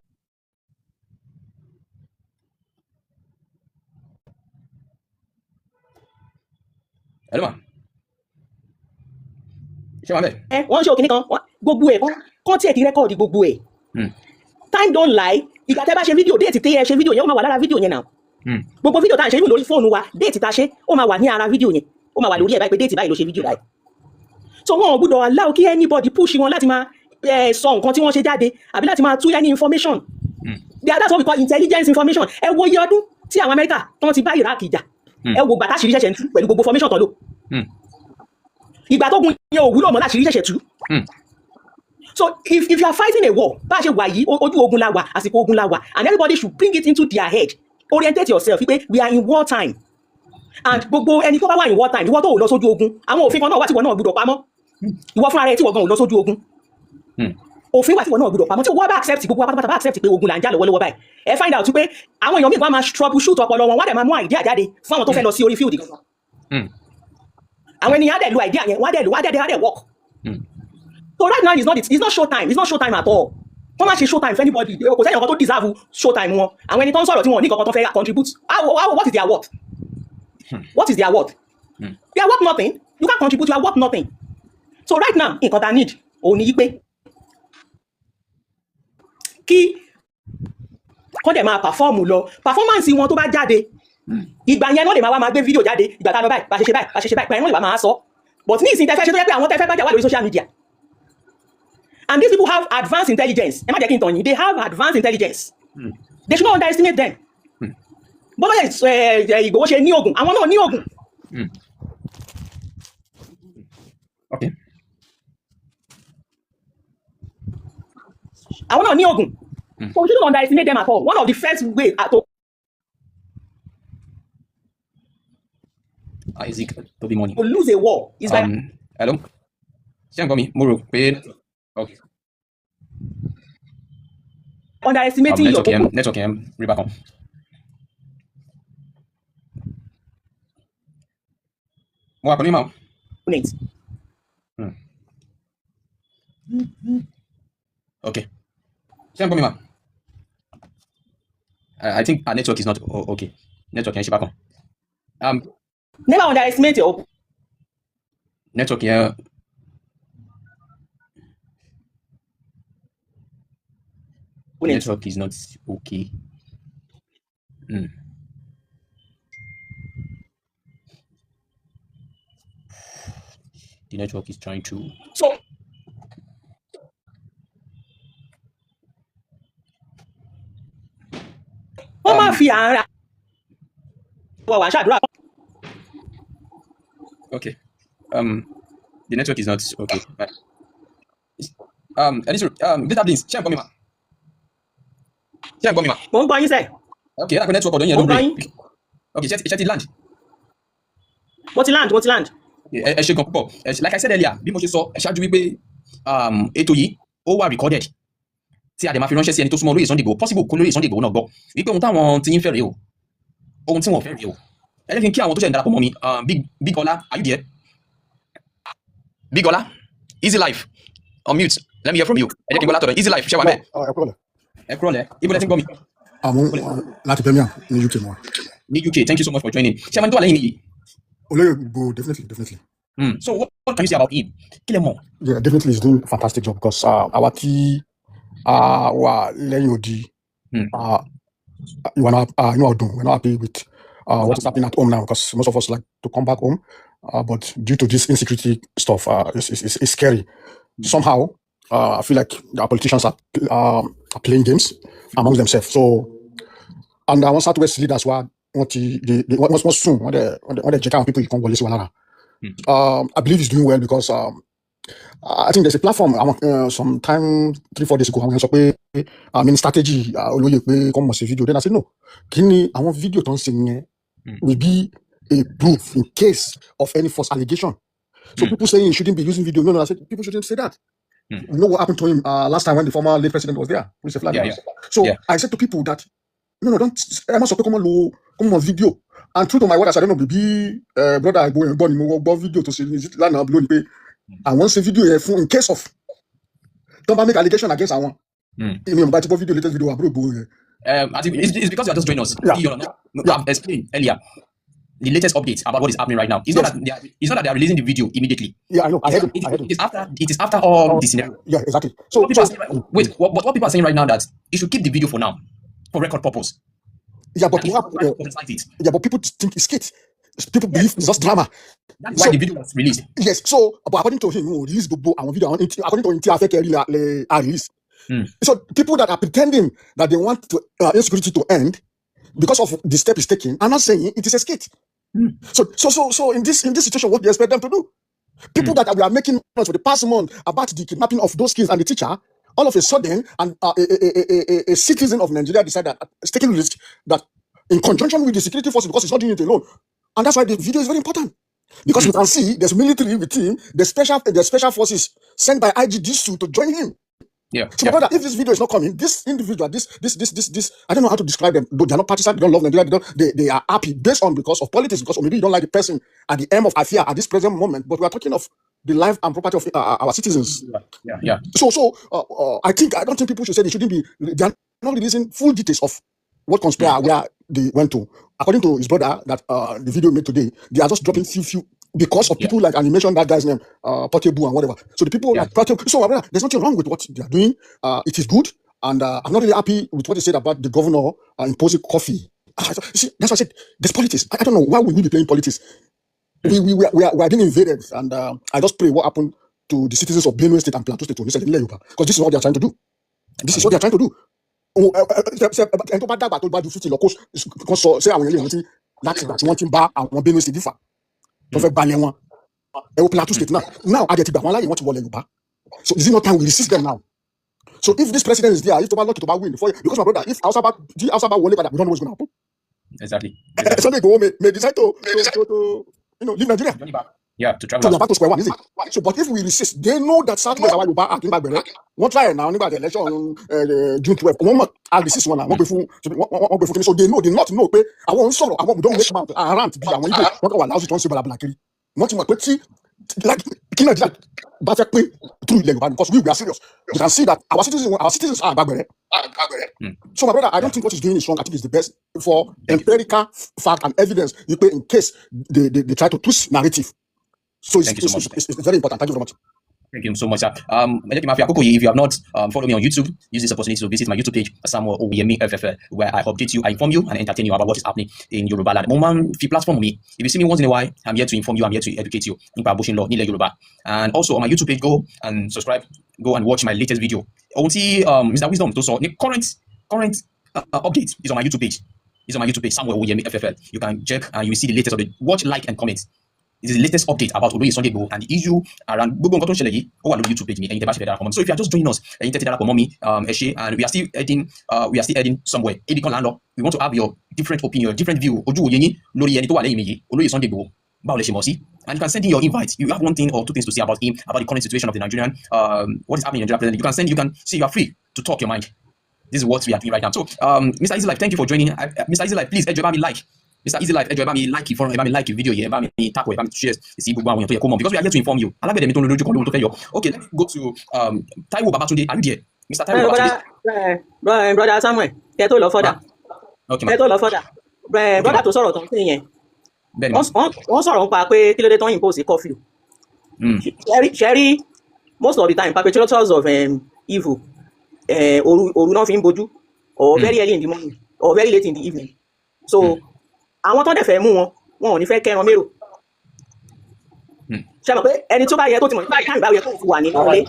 wọ́n ṣe òkìní kan gbogbo ẹ̀ kọ́ tí ẹ̀ ti rẹ́kọ̀dì gbogbo ẹ̀ time don't lie ìgbà tẹ́ bá ṣe fídíò déètì tí ẹ ṣe fídíò yẹn ó máa wà lára fídíò yẹn náà gbogbo fídíò tá à ń ṣe lórí fóònù wa déètì tá a ṣe ó máa wà ní ara fídíò yẹn ó máa wà lórí ẹ̀ báyìí pé déètì báyìí ló ṣe fídíò báyìí so wọn ò gbúdọ̀ allow kí anybody push wọn láti máa sọ nǹkan tí wọ́n ṣe jáde àbí láti máa tú any information that's what we call intelligence information ẹ wo iye ọdún tí àwọn Amẹ́ríkà tán ti bá Iraq jà ẹ wo gbà táṣìírí ṣẹ̀ṣẹ̀ ń tú pẹ̀lú gbogbo formation tán lò ìgbà tó gun yẹn ò wúlò mọ́ láṣìírí ṣẹ̀ṣẹ̀ tú. So if you are fighting a war, bá a ṣe wà yìí ojú ogun la wà àsìkò ogun la wà and everybody should bring it into their head orientate yourself wípé we are in war time and gbogbo ẹni tó bá wà in war time ìwọ tó ò lọ sójú ogun àwọn òfin kan náà wà tí ìwọ náà gbọ́dọ̀ pamọ́ ìwọ fúnra rẹ tí ìwọ gan ò lọ sójú ogun òfin wà tí ìwọ náà gbọ́dọ̀ pamọ́ tí ìwọ bá accept gbogbo apátápátá bá accept pé ogun là ń jà lọ́wọ́lọ́wọ́ báyìí ẹ find out pé àwọn èèyàn míì kan máa trouble shoot ọpọlọ wọn wọ́n á dẹ̀ máa mú idea jáde fún àwọn tó fẹ́ lọ sí orí field gangan àwọn ènìyàn á dẹ̀ lo idea yẹn wọ́n á dẹ̀ work. So right now it's not show time. It's not show time at all. Wọ́n máa ṣe show time for anybody. Kò sẹ́yìn kan tó deserve show time wọn. Àwọn ẹni tó ń sọ̀rọ̀ tí wọ́n ní kankan tó fẹ́ contribute. What is their worth? What is their worth? They are worth nothing. You can't contribute. You are worth nothing. So right now nǹkan tá a need òun ni yí pé kí kọ́ dẹ̀ máa perform lọ. Performance wọn tó bá jáde. Ìgbà yẹn náà lè máa gbé fídíò jáde. Ìgbà tá a lọ báyìí bá ṣe ṣe báyìí pẹ̀lú ìwà máa sọ. But ní ìsìn tẹ́fẹ́ ṣe tó yẹ pé àwọn tẹ́fẹ́ bá jà wà lórí social media. And these people have advanced intelligence. Ẹ má jẹ́ kí n tàn yín. They have advanced intelligence. They should not underestimate them. Bọ́lá Ìgbòho ṣe ní ogun, àwọn náà ní ogun.
Okay.
Àwọn náà ní ogun. So we shouldn't underestimate them at all. One of the first ways to
Isaac to be money.
To lose a war is by.
Hello. Ṣé ń gbọ́ mi? Mo rò pé. Okay.
Underestimating your
network yẹn rí bákan. Mo wà pẹ̀lú ìmọ̀. Okay. Ṣé ń gbọ́ mi ma? I think our network is not okay. Network yẹn ṣe bákan.
Never underestimate your
Network here. Network is not okay. The network is trying to.
So wọ́n máa fi àárín wà ṣàdúrà.
Okay. The network is not okay. Data please. Ṣé ẹ gbọ́ mi ma?
Mo ń gbọ́ yín sẹ́.
Okay, that network ọ̀dọ̀ yín ló ń break. Okay, ṣé ti land?
Mo ti land.
Ẹ ṣe gan púpọ̀. Like I said earlier, bí mo ṣe sọ ṣáájú wípé ètò yìí ó wà recorded tí a dẹ̀ máa fi ránṣẹ́ sí ẹni tó súnmọ́ olóyè Sunday Igboho, possible kó olóyè Sunday Igboho náà gbọ́ wípé ohun táwọn ti yín fẹ́ rèé o, ohun tí wọ́n fẹ́ rèé o. Ẹ jẹ́ kí n kí àwọn tó ṣẹ̀ ń darapọ̀ mọ́ mi. Big Ola, are you there? Big Ola, Easy Life, unmute, let me hear from you. Ẹ jẹ́ kí n gbọ́ látọ̀dọ̀ Easy Life, ṣé wà bẹ́ẹ̀? Ẹ kúrọ̀ lẹ̀, ibo lẹ ti ń gbọ́ mi?
Láti Birmingham ní UK mọ́.
Ní UK, thank you so much for joining. Ṣé ẹni tó wà lẹ́yìn nìyí?
Olóyè Igboho, definitely.
So what can you say about him? Kí lẹ mọ̀?
Yeah, definitely he's doing a fantastic job because àwa tí wà lẹ́yìn odi, we're not happy with what is happening at home now because most of us like to come back home, but due to this insecurity stuff, it's scary. Somehow, I feel like our politicians are playing games amongst themselves. So, and our Southwest leaders were soon when they check out people you can't go listen to. I believe he's doing well because I think there's a platform sometime 3-4 days ago àwọn sọ pé strategy olóyè pé kọ́ mọ̀ sí video. Then I said no, kí ni àwọn video tó ń ṣe yẹn will be a proof in case of any false allegation. So people saying he shouldn't be using video. No, I said people shouldn't say that. You know what happened to him last time when the former late president was there? I said to people that no, don't. I'm not supposed to come on video. And true to my word, I don't know, baby, brother, I go and born him video to see it land below the pay. I want to see video here in case of don't make allegation against I want. Video, latest video,
it's because you are just joining us. I've explained earlier the latest updates about what is happening right now. It's not that they are releasing the video immediately.
Yeah, I know.
It is after all the scenario.
Yeah, exactly. So
what people are saying right now that you should keep the video for now, for record purpose.
Yeah, but people think it's skit. People believe it's just drama.
That's why the video was released.
Yes. So, but according to him, release the video. According to him, are released. So people that are pretending that they want insecurity to end because of the step he's taking, are not saying it is a skit. So in this situation, what do you expect them to do? People that we are making noise for the past month about the kidnapping of those kids and the teacher, all of a sudden, and a citizen of Nigeria decided that it's taking risk that in conjunction with the security forces, because it's not doing it alone. And that's why the video is very important. Because you can see there's military with him, the special forces sent by IGDSU to join him.
Yeah.
So, brother, if this video is not coming, this individual, this, I don't know how to describe them. Though they're not partisan, they don't love Nigeria, they are happy based on because of politics, because maybe you don't like the person at the end of affair at this present moment. But we are talking of the life and property of our citizens.
Yeah.
So I don't think people should say they are not releasing full details of what conspire where they went to. According to his brother, that the video made today, they are just dropping few because of people like, and he mentioned that guy's name, Portable and whatever. So the people like Portable. So there's nothing wrong with what they are doing. It is good, and I'm not really happy with what he said about the governor imposing coffee. See, that's why I said there's politics. I don't know why we will be playing politics. We are being invaded, and I just pray what happened to the citizens of Benue State and Plateau State because this is what they are trying to do. This is what they are trying to do. ẹni tó bá dàgbà tó bá ju 50 lọ kó sọ ṣé àwọn èèyàn lè rántí láti ìgbà tí wọ́n ti ń bá àwọn Benue State dífà tó fẹ́ gbalẹ̀ wọn ẹ wo Plateau State now adẹ ti gbà wọn láyè wọ́n ti wọlé Yorùbá, so is it not time we resist them now? So if this president is there, if tó bá lucky tó bá win before, because my brother, if Hausa bá wọlé padà, we don't know what's going to happen.
Exactly.
Sunday Igboho may decide to leave Nigeria.
Yeah, to travel.
So they're back to square one, is it? So, but if we resist, they know that Southwest are Yoruba acting back there. Wọ́n try now nígbà the election June 12. I'll resist one now. Wọ́n gbé fún so they not know pé àwọn ń sọ̀rọ̀ àwọn we don't make mouth around bí àwọn Igbo wọ́n kàn wà láwùjọ tó ń ṣe balabala kiri. Wọ́n ti mọ̀ pé tí kí Nàìjíríà bá fẹ́ pé through ilẹ̀ Yorùbá, because we are serious. You can see that our citizens are back there. So my brother, I don't think what he's doing is wrong. I think it's the best for empirical fact and evidence. You pay in case they try to twist narrative. So
Thank you so much.
it's very important. Thank you very much.
Thank you so much, sir. If you have not followed me on YouTube, use this opportunity to visit my YouTube page, Samuel Owuyemi FFL, where I update you, I inform you, and entertain you about what is happening in Yoruba land. Platform me. If you see me once in a while, I'm here to inform you, I'm here to educate you in Babushin Law, Nile Yoruba. And also on my YouTube page, go and subscribe, go and watch my latest video. Mr. Wisdom, the current update is on my YouTube page. It's on my YouTube page, Samuel Owuyemi FFL. You can check and you will see the latest of it. Watch, like, and comment. This is the latest update about Oloye Sunday Igboho and the issue around gbogbo nǹkan tó ń ṣẹlẹ̀ yìí ó wà lórí YouTube page mi ẹ̀yin tẹ́ bá ṣe fẹ́ darapọ̀ mọ́ mi. So if you are just joining us ẹ̀yin tẹ́ ti darapọ̀ mọ́ mi ẹ ṣé, and we are still heading somewhere. Ebi kan là ń lọ. We want to have your different opinion, different view, ojú òye yín lórí ẹni tó wà lẹ́yìn mi yìí, Oloye Sunday Igboho. Báwo lẹ ṣe mọ̀ sí? And you can send in your invite. You have one thing or two things to say about him, about the current situation of the Nigerian, what is happening in Nigeria presently. You can say you are free to talk your mind. This is what we are doing right now. So, Mr. Easy Life, thank you for joining. Mr. Easy Life, please, ẹ jọ̀ọ́ bá mi like. Mr. Easy Life, ẹ jọ̀ọ́ ẹ bá mi like ìfọ́nrán, ẹ bá mi like video yìí, ẹ bá mi tap, ẹ bá mi share sí gbogbo àwọn èèyàn tó yẹ kó mọ̀, because we are here to inform you. Alágbẹ̀dẹ mi tó ń lójú kan lóhun tó fẹ́ yọ. Okay, let me go to Taiwo Babatunde. Are you there? Mr. Taiwo Babatunde.
Brother Samuel, kẹ́ tó lọ further.
Okay,
Kẹ́ tó lọ further. Brother tó sọ̀rọ̀ tó ń sìn yẹn.
bẹ́ẹ̀ ni.
Wọ́n sọ̀rọ̀ nípa pé kí ló dé tó ń impose curfew. Ṣẹ́rí, most of the time perpetrators of evil òru náà fi ń bojú, or very early in the morning or very late in the evening. So àwọn tó dẹ̀ fẹ́ mú wọn ò ní fẹ́ kẹ́ran mérò. Ṣé mọ̀ pé ẹni tó bá yẹ tó ti mọ̀ nípa ìtàn ìbáwí tó ti wà nínú ilé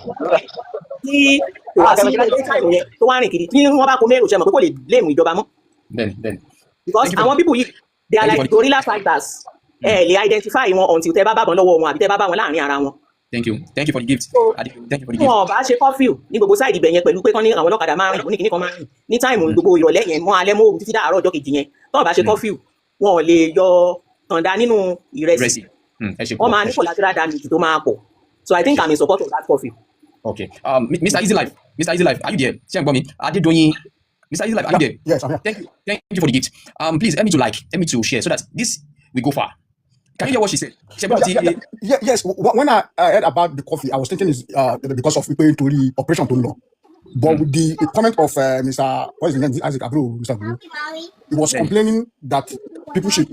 tí kò wá sí ilé ìtàn yẹn tó wá rìn kiri tí wọ́n bá kó mérò, ṣé mọ̀ pé kò lè blame ìjọba mọ́.
Bẹ́ẹ̀ni.
Because àwọn people yìí they are like gorilla fighters. Lè identify wọn until tẹ́ bá bá wọn lọ́wọ́ wọn àbí tẹ́ bá bá wọn láàrin ara wọn.
Thank you for the gift. Thank you for the gift.
Wọn bá ṣe curfew ní gbogbo side ibẹ̀ yẹn pẹ̀lú pé kán ní àwọn ọlọ́kadà máa rìn oníkìní kan máa rìn ní táìmù gbogbo ìrọ̀lẹ́ yẹn mọ́ alẹ́ mọ́ òru títí dàárọ̀ ọjọ́ kejì yẹn. Tọ́ bá ṣe curfew wọn ò lè yọ tàndá nínú ìrẹsì. Wọ́n máa ní collateral damage tó máa pọ̀. So I think I'm in support of that curfew.
Okay. Mr. Easy Life, are you there? Ṣé ẹ gbọ́ mi? Adedoyin. Mr. Easy Life, are you there?
Yes, I'm here.
Thank you for the gift. Please help me to share so that this will go far. Can you hear what she said?
Yes. When I heard about the coffee, I was thinking it's because of people to the operation to law. But with the comment of Mr. What is his name? Isaac Abro, Mr. Abro, he was complaining that people should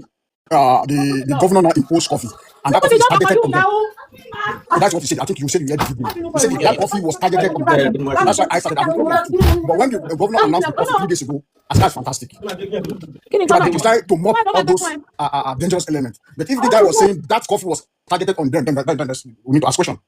the governor now impose coffee, and that coffee is targeted on them. That's what he said. I think you said you heard the video. He said that coffee was targeted on them. That's why I started having coffee too. But when the governor announced the coffee 3 days ago, I said that's fantastic. So they decided to mop all those dangerous elements. But if the guy was saying that coffee was targeted on them, then we need to ask question.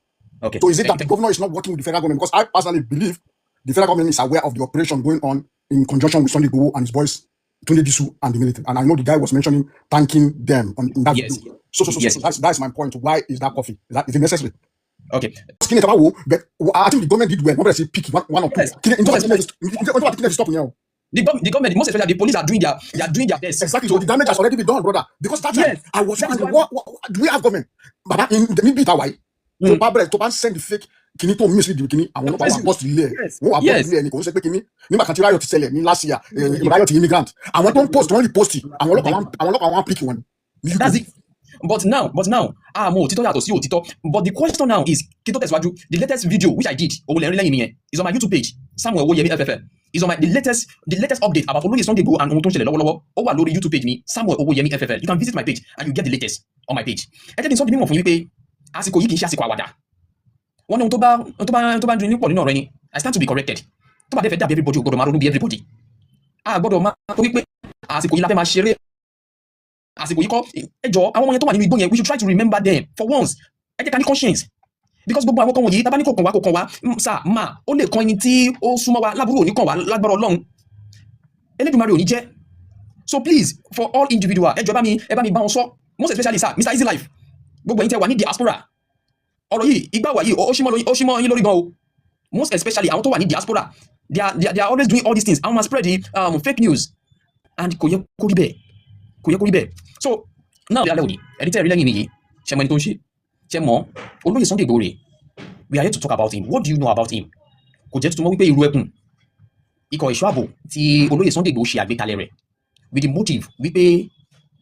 Okay.
So is it that the governor is not working with the federal government? Because I personally believe the federal government is aware of the operation going on in conjunction with Sunday Igboho and his boys, Tunde Disu and the military. And I know the guy was mentioning thanking them in that video. So that's my point. Why is that coffee? Is it necessary?
Okay.
But I think the government did well. Nobody say pick one or two. Stop now.
The government, most especially the police, are doing their best.
Exactly. So the damage has already been done, brother. Because that time I was asking, what do we have government? But in the mid Hawaii, to send the fake kini to mislead the kini. I want to post delay. Yes. Ni makanti riot sell ni last year. Riot immigrant. I want to post only post it. I want pick one.
That's it. But now, Tito yàtọ̀ sí òtítọ́. But the question now is, Kito tẹ̀síwájú, the latest video which I did, is on my YouTube page, Samuel Owuyemi FFL. Is on the latest update about Oloye Sunday Igboho and ohun tó ń ṣẹlẹ̀ lọ́wọ́lọ́wọ́. Ó wà lórí YouTube page mi, Samuel Owuyemi FFL. You can visit my page and you get the latest on my page. Ẹ jẹ́ kí n sọ di mímọ̀ fún yín pé àsìkò yìí kì í ṣe àsìkò àwàdà. Wọ́n ní ohun tó bá ń dun nípò nínú ọ̀rọ̀ ẹni, I stand to be corrected. Tó bá dé fẹ́ dàbí everybody, ó gbọ́dọ̀ máa ronú bí everybody. A gbọ́dọ̀ máa tó wípé àsìkò yìí la fẹ́ máa ṣeré. Àsìkò yìí kọ́ ẹjọ́ àwọn ọmọ yẹn tó wà nínú igbó yẹn, we should try to remember them for once. Ẹ jẹ́ ká ní conscience. Because gbogbo àwọn kan wọ̀nyí tá bá ní kò kàn wá sà máa ó lè kan ẹni tí ó súnmọ́ wa lábúrò òní kàn wá lágbára Ọlọ́run. Elédùmarè ò ní jẹ́. So please, for all individual, ẹ bá mi bá wọn sọ, most especially sir, Mr. Easy Life. Gbogbo ẹ̀yin tẹ́ wà ní diaspora. Ọ̀rọ̀ yìí ìgbà wà yìí ó ṣímọ́ yín lórí gan o. Most especially àwọn tó wà ní diaspora. They are always doing all these things. Àwọn máa spread the fake news. And kò yẹ kó rí bẹ́ẹ̀. So now the alẹ́ òní ẹni tẹ́ rí lẹ́yìn nìyí ṣe mọ ẹni tó ń ṣe ṣe mọ Olóyè Sunday Igboho rè. We are here to talk about him. What do you know about him? Kò jẹ́ tuntun mọ́ wípé irú ẹkùn ikọ̀ ẹ̀ṣọ́ ààbò tí Olóyè Sunday Igboho ṣe àgbékalẹ̀ rẹ̀ with the motive wípé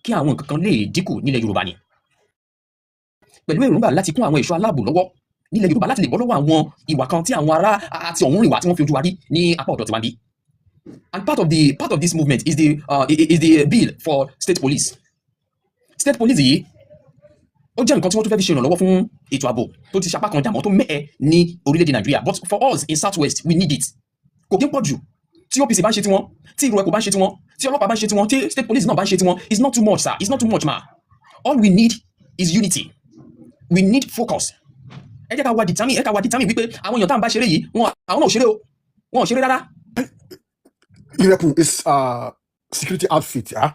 kí àwọn nǹkan kan lè dínkù nílẹ̀ Yorùbá ni. Pẹ̀lú èròǹgbà láti kún àwọn ẹ̀ṣọ́ aláàbò lọ́wọ́ nílẹ̀ Yorùbá láti lè bọ́ lọ́wọ́ àwọn ìwà kan tí àwọn ará àti ọ̀hún rìn wá tí wọ́n fi ojú wa rí ní apá ọ̀dọ̀ tiwa bí. And part of this movement is the bill for state police. State police yìí ó jẹ́ nǹkan tí wọ́n tún fẹ́ fi ṣe ìrànlọ́wọ́ fún ètò ààbò tó ti ṣapá kan dàmọ́ tó mẹ́ẹ̀ ní orílẹ̀-èdè Nàìjíríà, but for us in Southwest we need it. Kò kí ń pọ̀ jù tí OPC bá ń ṣe tiwọn, tí ìrù ẹ̀kọ́ bá ń ṣe tiwọn, tí ọlọ́pàá bá ń ṣe tiwọn, tí state police náà bá ń ṣe tiwọn, it's not too much sir, it's not too much ma. All we need is unity, we need focus. Ẹ jẹ́ ká wá determine wípé àwọn èèyàn tá à ń bá ṣeré yìí àwọn náà ò ṣeré o, wọn ò ṣeré rárá.
Irekun is security outfit, yeah.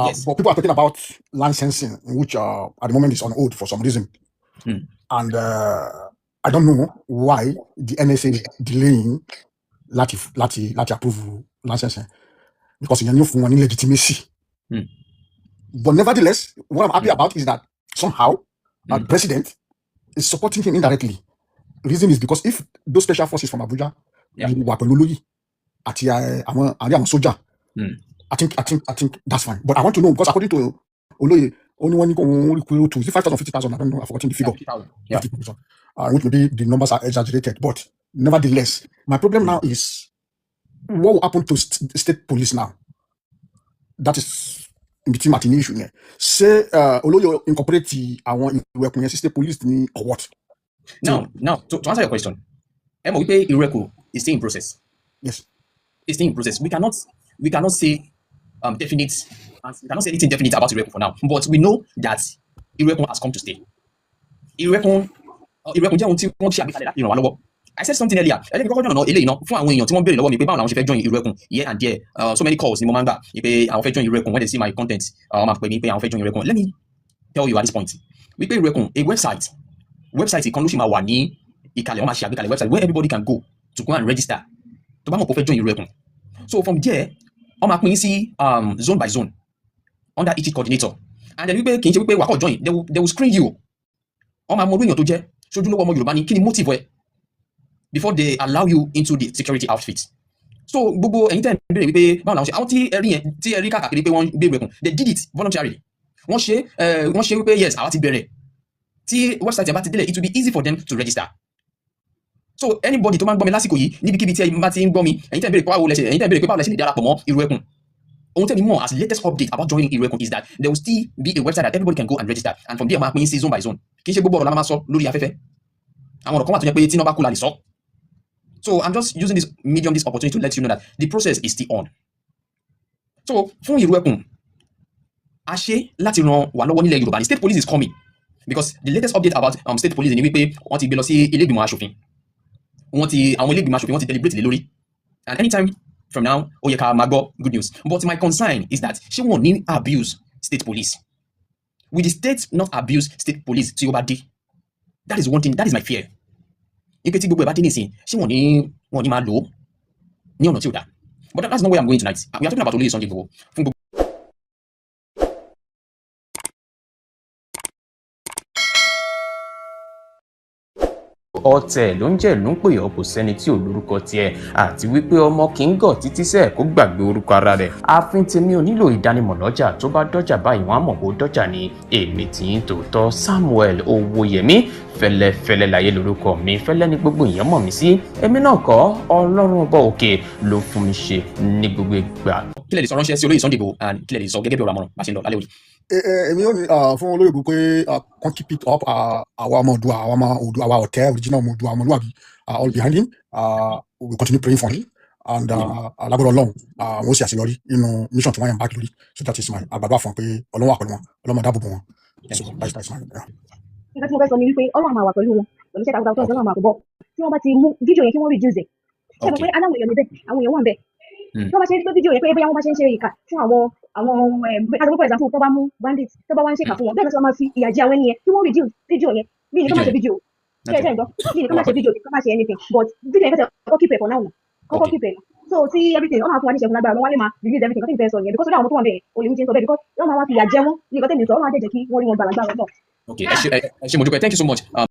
Yes.
But people are talking about licensing, which at the moment is on hold for some reason. And I don't know why the NSA is delaying láti approve licensing, because you for one legitimacy. But nevertheless, what I'm happy about is that somehow the president is supporting him indirectly. The reason is because if those special forces from Abuja were Peloloyi àti àwọn soldier, I think that's fine. But I want to know, because according to Oloye, only one recruit to 5,000, 50,000. I don't know. I've forgotten the figure. 50,000. Yeah. 50,000. Maybe the numbers are exaggerated, but nevertheless, my problem now is what will happen to state police now? That is between Martini issue. Say Oloye incorporate our weapon state police or what?
Now, to answer your question, MOP Ireku is still in process.
Yes,
it's still in process. We cannot say definite. We cannot say anything definite about Ireku for now. But we know that Ireku has come to stay. Ireku jẹ́ ohun tí wọ́n ṣe àgbékalẹ̀ láti ràn wá lọ́wọ́. I said something earlier. Ẹlẹ́ni kọ́kọ́ jọ̀nà eléyìí náà fún àwọn èèyàn tí wọ́n béèrè lọ́wọ́ mi pé báwo làwọn ṣe fẹ́ join Ireku here and there. So many calls ni mo máa ń gbà pé àwọn fẹ́ join Ireku when they see my content. Wọ́n máa pè mí pé àwọn fẹ́ join Ireku. Let me tell you at this point. Wípé Ireku, a website kan ló ṣì máa wà ní ìkàlẹ̀, wọ́n máa ṣe àgbékalẹ̀ website where everybody can go to go and register. Tó bá mọ̀ pé ó fẹ́ join Ireku. So from there, wọ́n máa pín sí zone by zone under each coordinator. And then wípé kì í ṣe wípé wàá kọ́ join, they will screen you. Wọ́n máa mọ orí èèyàn tó jẹ́, ṣojúlówó ọmọ Yorùbá ni, kí ni motive ẹ before they allow you into the security outfit. So gbogbo ẹ̀yin tẹ́ ń béèrè wípé báwo làwọn ṣe, àwọn tí ẹ rí káàkiri pé wọ́n gbé Ireku, they did it voluntarily. Wọ́n ṣe wípé yes, àwa ti bẹ̀rẹ̀. Tí website ẹ̀ bá ti délẹ̀, it will be easy for them to register. So anybody tó máa ń gbọ́ mi lásìkò yìí níbikíbi tí ẹ bá ti ń gbọ́ mi, ẹ̀yin tẹ́ ń béèrè pé báwo lẹ ṣe lè darapọ̀ mọ́ Ireku. Ohun tẹ́mi mọ̀ as latest update about joining Ireku is that there will still be a website that everybody can go and register, and from there máa pín sí zone by zone. Kì í ṣe gbogbo ọ̀rọ̀ la máa sọ lórí afẹ́fẹ́. Àwọn ọ̀rọ̀ kan wà tó jẹ́ pé tí iná bá kú la lè sọ. So I'm just using this opportunity to let you know that the process is still on. So fún Ireku, a ṣe láti ràn wá lọ́wọ́ nílẹ̀ Yorùbá. The state police is coming because the latest update about state police ni wípé wọ́n ti gbé lọ sí ilé ìgbìmọ̀ aṣòfin. Àwọn ilé ìgbìmọ̀ aṣòfin wọ́n ti deliberate lé lórí. And anytime from now, ó yẹ ká máa gbọ́ good news. But my concern is that ṣé wọ́n ní abuse state police? Will the state not abuse state police tí ó bá dé? That is one thing, that is my fear. Ipe tí gbogbo ẹ̀ bá dé nísìn, ṣé wọ́n ní máa lò ó ní ọ̀nà tí ó dá? But that's not where I'm going tonight. We are talking about Oloye Sunday Igboho. Fún gbogbo
ọ̀tẹ̀ ló ń jẹ́ ló ń pè ọ́, kò sẹ́ni tí ò lórúkọ tiẹ̀, àti wípé ọmọ kì í gọ̀ títí sẹ́ẹ̀ kó gbàgbé orúkọ ara rẹ̀. Ààfin tèmi ò nílò ìdánimọ̀ lọ́jà, tó bá dọ́jà báyìí wọ́n á mọ̀ bó dọ́jà ni. Èmi tí ń tòótọ́ Samuel Owóyẹmí, fẹ́lẹ́fẹ́lẹ́ láyé lórúkọ mi, fẹ́lẹ́ ní gbogbo èèyàn mọ̀ mí sí. Èmi náà kọ́, Ọlọ́run ọba òkè ló fún mi ṣe ní gbogbo ìgbà.
Kí lè lè sọ ránṣẹ́ sí Olóyè Sunday Igboho and kí lè lè sọ gẹ́gẹ́ bí ọ̀rọ̀ àmọ̀ràn bá ṣe ń lọ lálẹ́ òní?
èmi ò ní fún Olóyè Igboho pé kàn keep it up, àwa ọmọ Oòduà, àwa ọ̀tẹ̀ original ọmọ Oòduà, ọmọlúwàbí, all behind him. We will continue praying for him, and alágbọ́dọ̀ Ọlọ́run wọ́n sì àṣeyọrí nínú mission tí wọ́n yàn bá lórí. So that is my àgbàdo àfọ̀n pé Ọlọ́run wà pẹ̀lú wọn, Ọlọ́run dáàbò bò wọn. So that's my
nígbà tí mo fẹ́ sọ ni wípé Ọlọ́run máa wà pẹ̀lú wọn pẹ̀lú iṣẹ́ takuntakun tó ń sọ máa kó bọ̀ tí wọ́n bá ti mú fídíò yẹn kí wọ́n reduce ẹ̀ ṣe mọ̀ pé aláwọ̀ èèyàn níbẹ̀ àwọn èèyàn wà ń bẹ̀ tí wọ́n bá ṣe ń gbé fídíò yẹn pé bóyá wọ́n bá ṣe ń ṣe ìkà fún àwọn àti for example tó bá mú bandit tó bá wá ń ṣèkà fún wọn bẹ́ẹ̀ lọ́sọ̀ máa fi ìyà jẹ àwọn ènìyàn kí wọ́n reduce fídíò yẹn bí ní kí wọ́n má ṣe fídíò ṣe é gbọ́ bí ní kí wọ́n má ṣe fídíò kí wọ́n má ṣe anything but fídíò yẹn kẹ́sẹ̀ kọ́kọ́ keep it for now kọ́kọ́ keep it so tí everything wọ́n máa fún wa ní ìṣẹ́gun lágbára wọ́n lè máa release everything kọ́tí ìfẹ́ sọ yẹn because ó dá àwọn tó wà bẹ́ẹ̀ olè ń ṣe ń sọ bẹ́ẹ̀ because wọ́n máa wá fi ìyà jẹ wọ́n ní ìkọ́tẹ́ mi sọ wọ́n máa jẹ́ kí wọ́n rí wọn gbàlagbà lọ́tọ̀.
Okay, ẹ ṣé mo dúpẹ́, thank you so much.